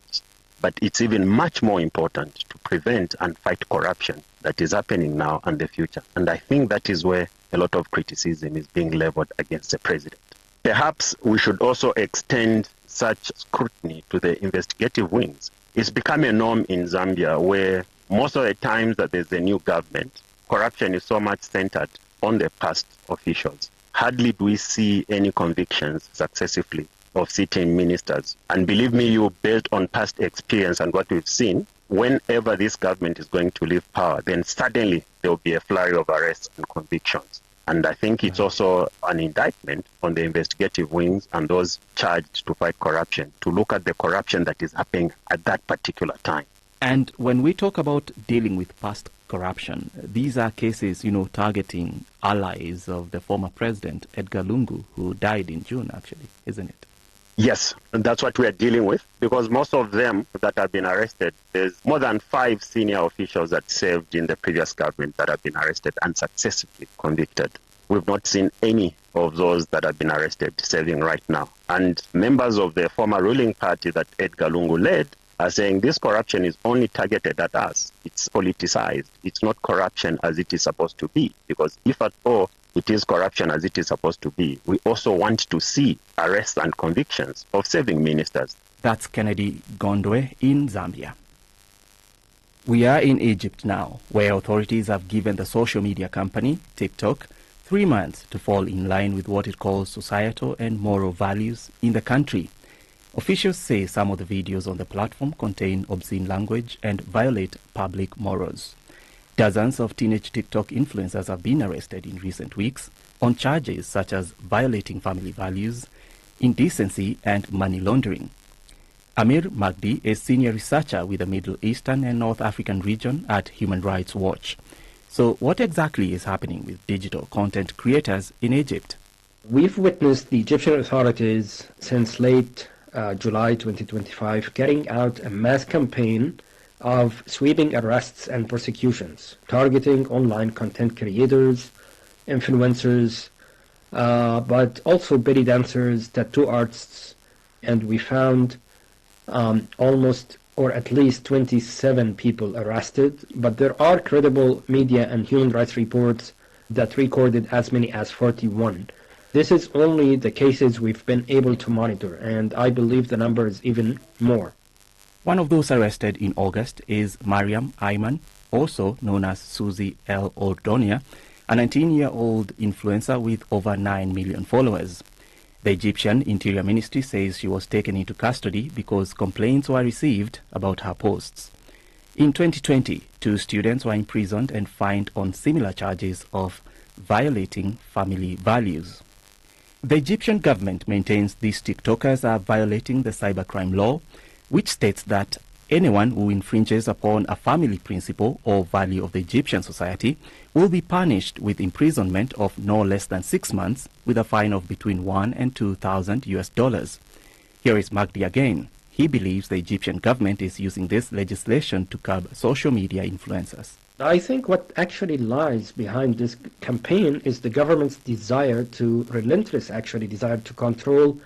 But it's even much more important to prevent and fight corruption that is happening now and the future. And I think that is where a lot of criticism is being leveled against the president. Perhaps we should also extend such scrutiny to the investigative wings. It's become a norm in Zambia where most of the times that there's a new government, corruption is so much centered on the past officials. Hardly do we see any convictions successively of sitting ministers. And believe me, you built on past experience and what we've seen, whenever this government is going to leave power, then suddenly there will be a flurry of arrests and convictions. And I think it's also an indictment on the investigative wings and those charged to fight corruption, to look at the corruption that is happening at that particular time. And when we talk about dealing with past corruption, these are cases, targeting allies of the former president, Edgar Lungu, who died in June, actually, isn't it? Yes, and that's what we are dealing with, because most of them that have been arrested, there's more than 5 senior officials that served in the previous government that have been arrested and successfully convicted. We've not seen any of those that have been arrested serving right now. And members of the former ruling party that Edgar Lungu led are saying this corruption is only targeted at us. It's politicized. It's not corruption as it is supposed to be, because if at all it is corruption as it is supposed to be, we also want to see arrests and convictions of serving ministers. That's Kennedy Gondwe in Zambia. We are in Egypt now, where authorities have given the social media company, TikTok, 3 months to fall in line with what it calls societal and moral values in the country. Officials say some of the videos on the platform contain obscene language and violate public morals. Dozens of teenage TikTok influencers have been arrested in recent weeks on charges such as violating family values, indecency, and money laundering. Amir Magdi is senior researcher with the Middle Eastern and North African region at Human Rights Watch. So what exactly is happening with digital content creators in Egypt? We've witnessed the Egyptian authorities since late July 2025 carrying out a mass campaign of sweeping arrests and prosecutions, targeting online content creators, influencers, but also belly dancers, tattoo artists, and we found almost or at least 27 people arrested, but there are credible media and human rights reports that recorded as many as 41. This is only the cases we've been able to monitor, and I believe the number is even more. One of those arrested in August is Mariam Ayman, also known as Susie El Ordonia, a 19-year-old influencer with over 9 million followers. The Egyptian Interior Ministry says she was taken into custody because complaints were received about her posts. In 2020, 2 students were imprisoned and fined on similar charges of violating family values. The Egyptian government maintains these TikTokers are violating the cybercrime law, which states that anyone who infringes upon a family principle or value of the Egyptian society will be punished with imprisonment of no less than 6 months with a fine of between $1,000 and $2,000. Here is Magdi again. He believes the Egyptian government is using this legislation to curb social media influencers. I think what actually lies behind this campaign is the government's relentless desire to control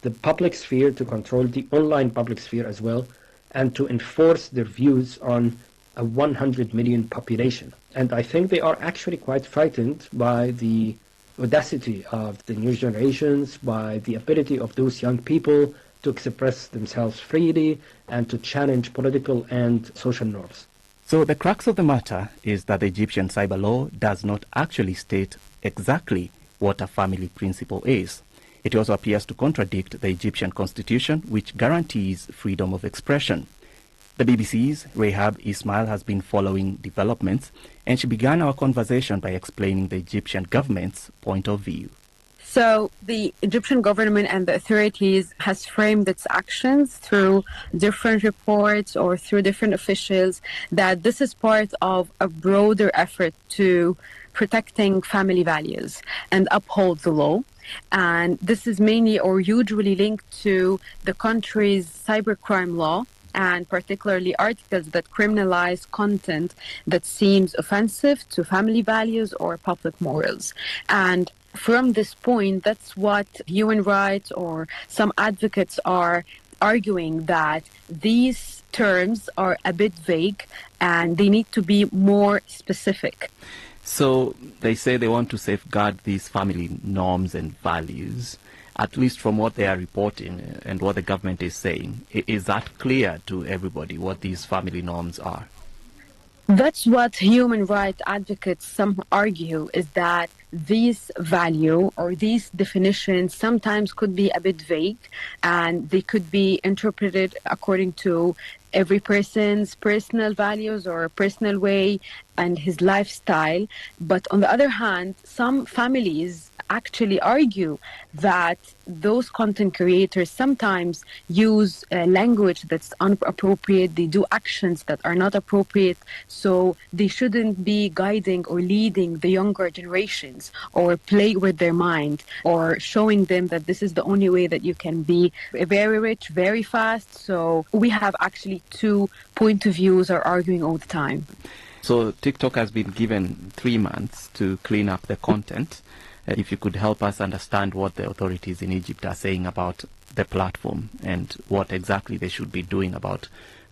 the public sphere, to control the online public sphere as well, and to enforce their views on a 100 million population. And I think they are actually quite frightened by the audacity of the new generations, by the ability of those young people to express themselves freely and to challenge political and social norms. So the crux of the matter is that the Egyptian cyber law does not actually state exactly what a family principle is. It also appears to contradict the Egyptian constitution, which guarantees freedom of expression. The BBC's Rehab Ismail has been following developments, and she began our conversation by explaining the Egyptian government's point of view. So the Egyptian government and the authorities has framed its actions through different reports or through different officials that this is part of a broader effort to protecting family values and uphold the law. And this is mainly or usually linked to the country's cybercrime law, and particularly articles that criminalize content that seems offensive to family values or public morals. And from this point, that's what human rights or some advocates are arguing, that these terms are a bit vague and they need to be more specific. So they say they want to safeguard these family norms and values, at least from what they are reporting and what the government is saying. Is that clear to everybody, what these family norms are? That's what human rights advocates some argue, is that these value or these definitions sometimes could be a bit vague, and they could be interpreted according to every person's personal values or personal way and his lifestyle. But on the other hand, some families actually argue that those content creators sometimes use language that's inappropriate. They do actions that are not appropriate. So they shouldn't be guiding or leading the younger generations or play with their mind or showing them that this is the only way that you can be very rich, very fast. So we have actually 2 point of views are arguing all the time. So TikTok has been given 3 months to clean up the content. If you could help us understand what the authorities in Egypt are saying about the platform and what exactly they should be doing about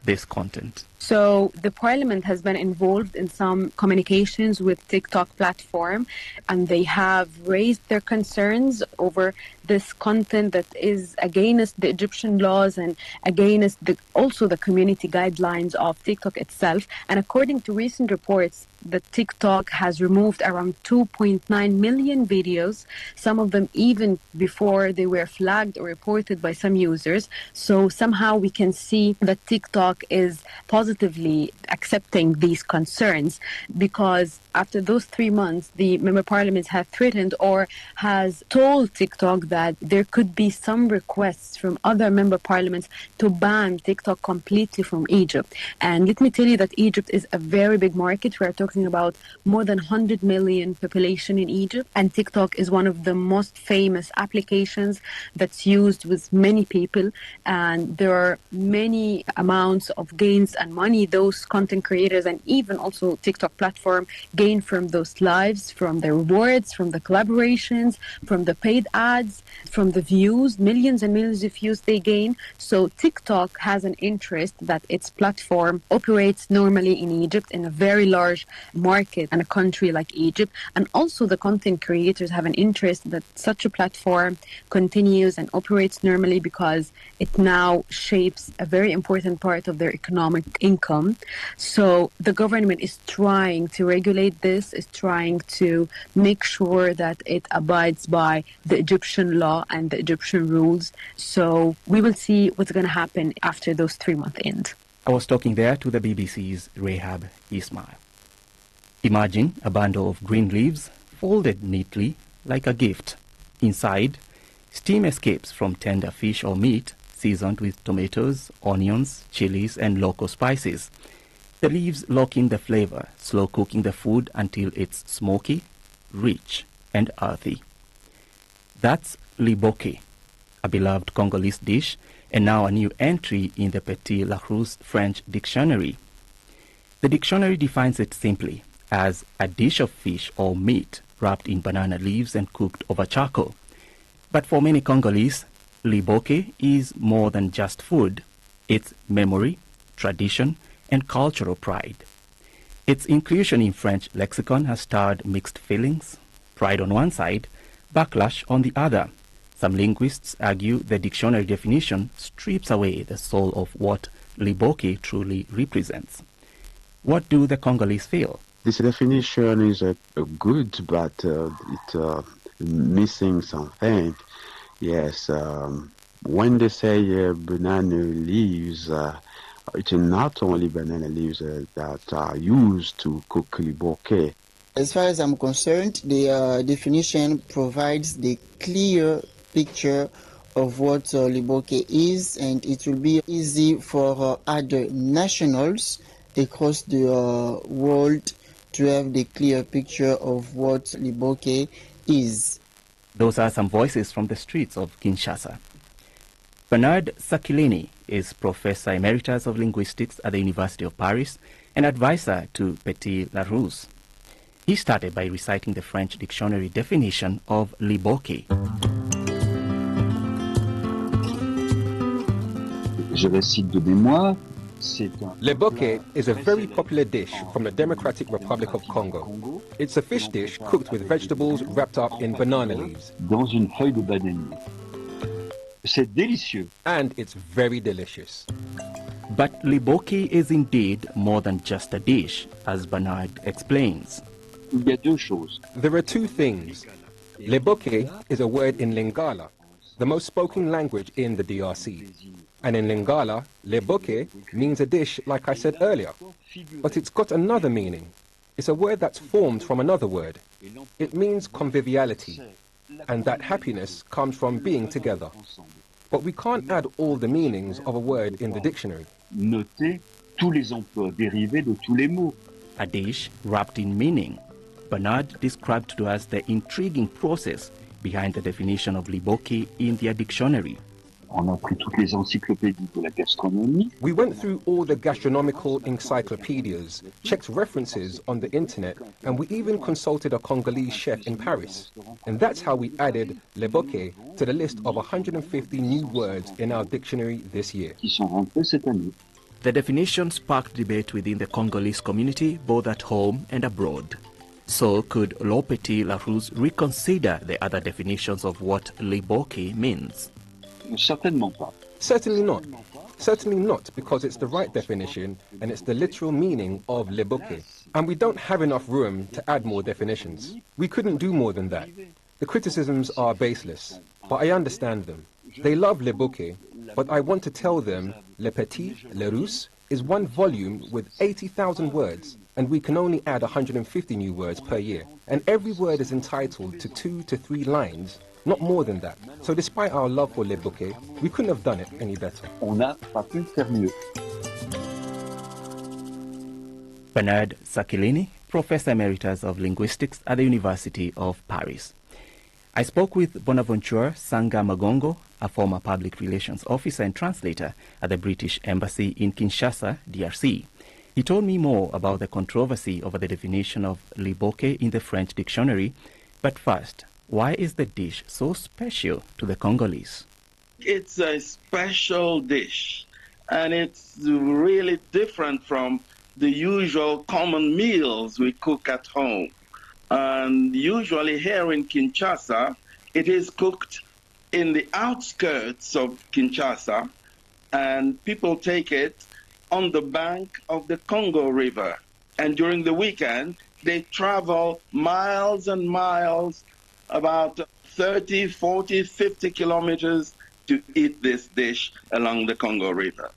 this content. So the parliament has been involved in some communications with TikTok platform, and they have raised their concerns over this content that is against the Egyptian laws and against also the community guidelines of TikTok itself. And according to recent reports, that TikTok has removed around 2.9 million videos, some of them even before they were flagged or reported by some users. So somehow we can see that TikTok is positively accepting these concerns, because after those 3 months, the member parliaments have threatened or has told TikTok that there could be some requests from other member parliaments to ban TikTok completely from Egypt. And let me tell you that Egypt is a very big market. We are talking about more than 100 million population in Egypt, and TikTok is one of the most famous applications that's used with many people, and there are many amounts of gains and money those content creators and even also TikTok platform gain from those lives, from the rewards, from the collaborations, from the paid ads, from the views, millions and millions of views they gain. So TikTok has an interest that its platform operates normally in Egypt, in a very large market and a country like Egypt. And also the content creators have an interest that such a platform continues and operates normally, because it now shapes a very important part of their economic income. So the government is trying to regulate this, is trying to make sure that it abides by the Egyptian law and the Egyptian rules. So we will see what's going to happen after those 3-month end. I was talking there to the BBC's Rahab Ismail. Imagine a bundle of green leaves folded neatly like a gift. Inside, steam escapes from tender fish or meat seasoned with tomatoes, onions, chilies and local spices. The leaves lock in the flavor, slow cooking the food until it's smoky, rich and earthy. That's liboke, a beloved Congolese dish and now a new entry in the Petit Larousse French dictionary. The dictionary defines it simply as a dish of fish or meat wrapped in banana leaves and cooked over charcoal. But for many Congolese, liboke is more than just food. It's memory, tradition, and cultural pride. Its inclusion in French lexicon has stirred mixed feelings, pride on one side, backlash on the other. Some linguists argue the dictionary definition strips away the soul of what liboke truly represents. What do the Congolese feel? This definition is good, but it's missing something. Yes, when they say banana leaves, it's not only banana leaves that are used to cook liboke. As far as I'm concerned, the definition provides the clear picture of what liboke is, and it will be easy for other nationals across the world to have the clear picture of what liboke is. Those are some voices from the streets of Kinshasa. Bernard Sakilini is Professor Emeritus of Linguistics at the University of Paris and advisor to Petit Larousse. He started by reciting the French dictionary definition of liboke. Je récite de mémoire. Liboke is a very popular dish from the Democratic Republic of Congo. It's a fish dish cooked with vegetables wrapped up in banana leaves. Dans une feuille de bananier. C'est délicieux. And it's very delicious. But liboke is indeed more than just a dish, as Bernard explains. Il y a deux choses. There are two things. Liboke is a word in Lingala, the most spoken language in the DRC. And in Lingala, liboke means a dish, like I said earlier. But it's got another meaning. It's a word that's formed from another word. It means conviviality, and that happiness comes from being together. But we can't add all the meanings of a word in the dictionary. Notez tous les emplois dérivés de tous les mots. A dish wrapped in meaning. Bernard described to us the intriguing process behind the definition of liboke in their dictionary. On a pris toutes les encyclopédies de la gastronomie. We went through all the gastronomical encyclopedias, checked references on the internet, and we even consulted a Congolese chef in Paris. And that's how we added liboke to the list of 150 new words in our dictionary this year. Qui sont rentrés cette année. The definition sparked debate within the Congolese community, both at home and abroad. So could Lopetit Larousse reconsider the other definitions of what Liboke means? Certainement pas. Certainly not. Certainly not, because it's the right definition and it's the literal meaning of Liboke. And we don't have enough room to add more definitions. We couldn't do more than that. The criticisms are baseless, but I understand them. They love Liboke, but I want to tell them Lopetit Larousse is one volume with 80,000 words, and we can only add 150 new words per year. And every word is entitled to 2 to 3 lines, not more than that. So despite our love for Liboke, we couldn't have done it any better. On n'a pas pu faire mieux. Bernard Sakilini, Professor Emeritus of Linguistics at the University of Paris. I spoke with Bonaventure Sanga Magongo, a former public relations officer and translator at the British Embassy in Kinshasa, DRC. He told me more about the controversy over the definition of Liboke in the French dictionary. But first, why is the dish so special to the Congolese? It's a special dish, and it's really different from the usual common meals we cook at home. And usually here in Kinshasa, it is cooked in the outskirts of Kinshasa, and people take it on the bank of the Congo River. And during the weekend, they travel miles and miles, about 30, 40, 50 kilometers to eat this dish along the Congo River.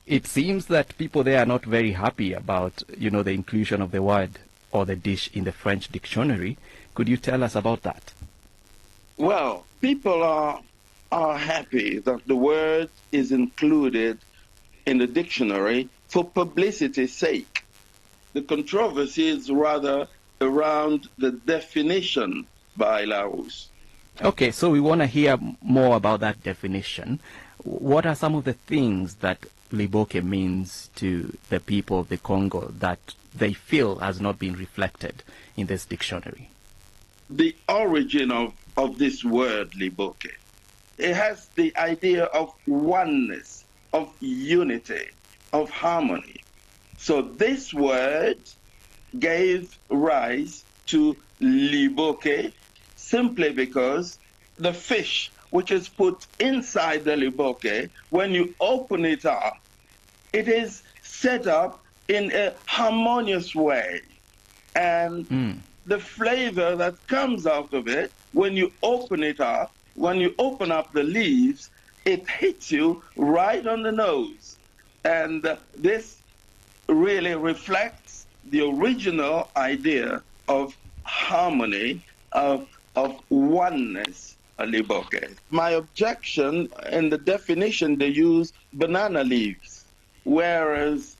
It seems that people there are not very happy about, the inclusion of the word or the dish in the French dictionary. Could you tell us about that? Well, people are happy that the word is included in the dictionary for publicity's sake. The controversy is rather around the definition by Larousse. Okay, so we want to hear more about that definition. What are some of the things that Liboke means to the people of the Congo that they feel has not been reflected in this dictionary? The origin of this word, Liboke, it has the idea of oneness, of unity, of harmony. So this word gave rise to Liboke simply because the fish which is put inside the Liboke, when you open it up, it is set up in a harmonious way. And the flavor that comes out of it, when you open it up, when you open up the leaves, it hits you right on the nose. And this really reflects the original idea of harmony, of oneness, Liboke. My objection in the definition, they use banana leaves, whereas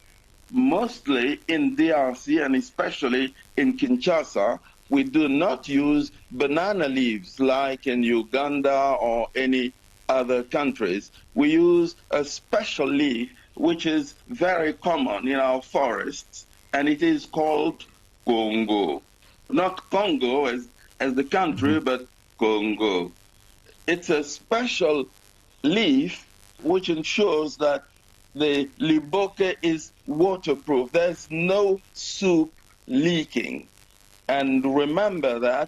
mostly in DRC and especially in Kinshasa, we do not use banana leaves like in Uganda or any other countries. We use a special leaf which is very common in our forests, and it is called Congo. Not Congo as the country, but Congo. It's a special leaf which ensures that the Liboke is waterproof. There's no soup leaking. And remember that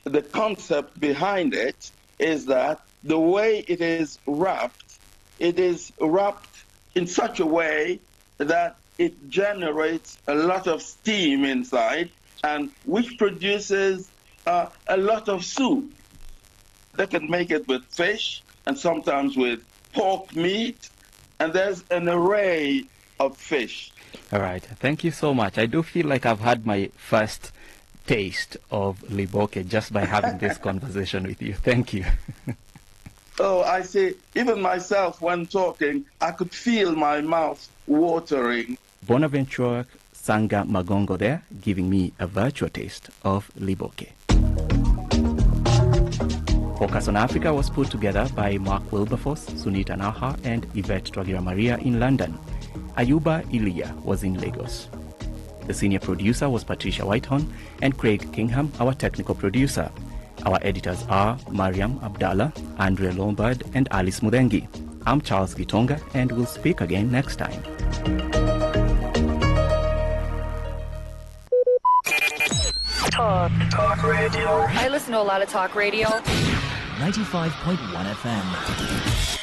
the concept behind it is that the way it is wrapped in such a way that it generates a lot of steam inside, and which produces a lot of soup. They can make it with fish and sometimes with pork meat, and there's an array of fish. All right, thank you so much. I do feel like I've had my first taste of Liboke just by having this conversation with you. Thank you. Oh, I see. Even myself, when talking, I could feel my mouth watering. Bonaventure Sanga Magongo there, giving me a virtual taste of Liboke. Focus on Africa was put together by Mark Wilberforce, Sunita Naha, and Yvette Twagira Maria in London. Ayuba Iliya was in Lagos. The senior producer was Patricia Whitehorn and Craig Kingham, our technical producer. Our editors are Mariam Abdallah, Andrea Lombard, and Alice Mudengi. I'm Charles Gitonga, and we'll speak again next time. Talk radio. I listen to a lot of talk radio. 95.1 FM.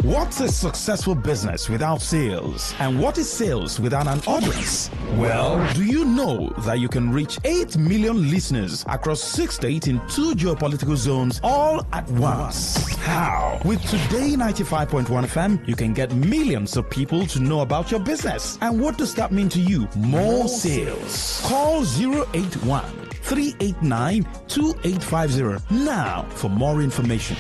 What's a successful business without sales? And what is sales without an audience? Well, do you know that you can reach 8 million listeners across 6 states in 2 geopolitical zones all at once? How? With Today 95.1 FM, you can get millions of people to know about your business. And what does that mean to you? More sales. Call 081 389 2850 now for more information.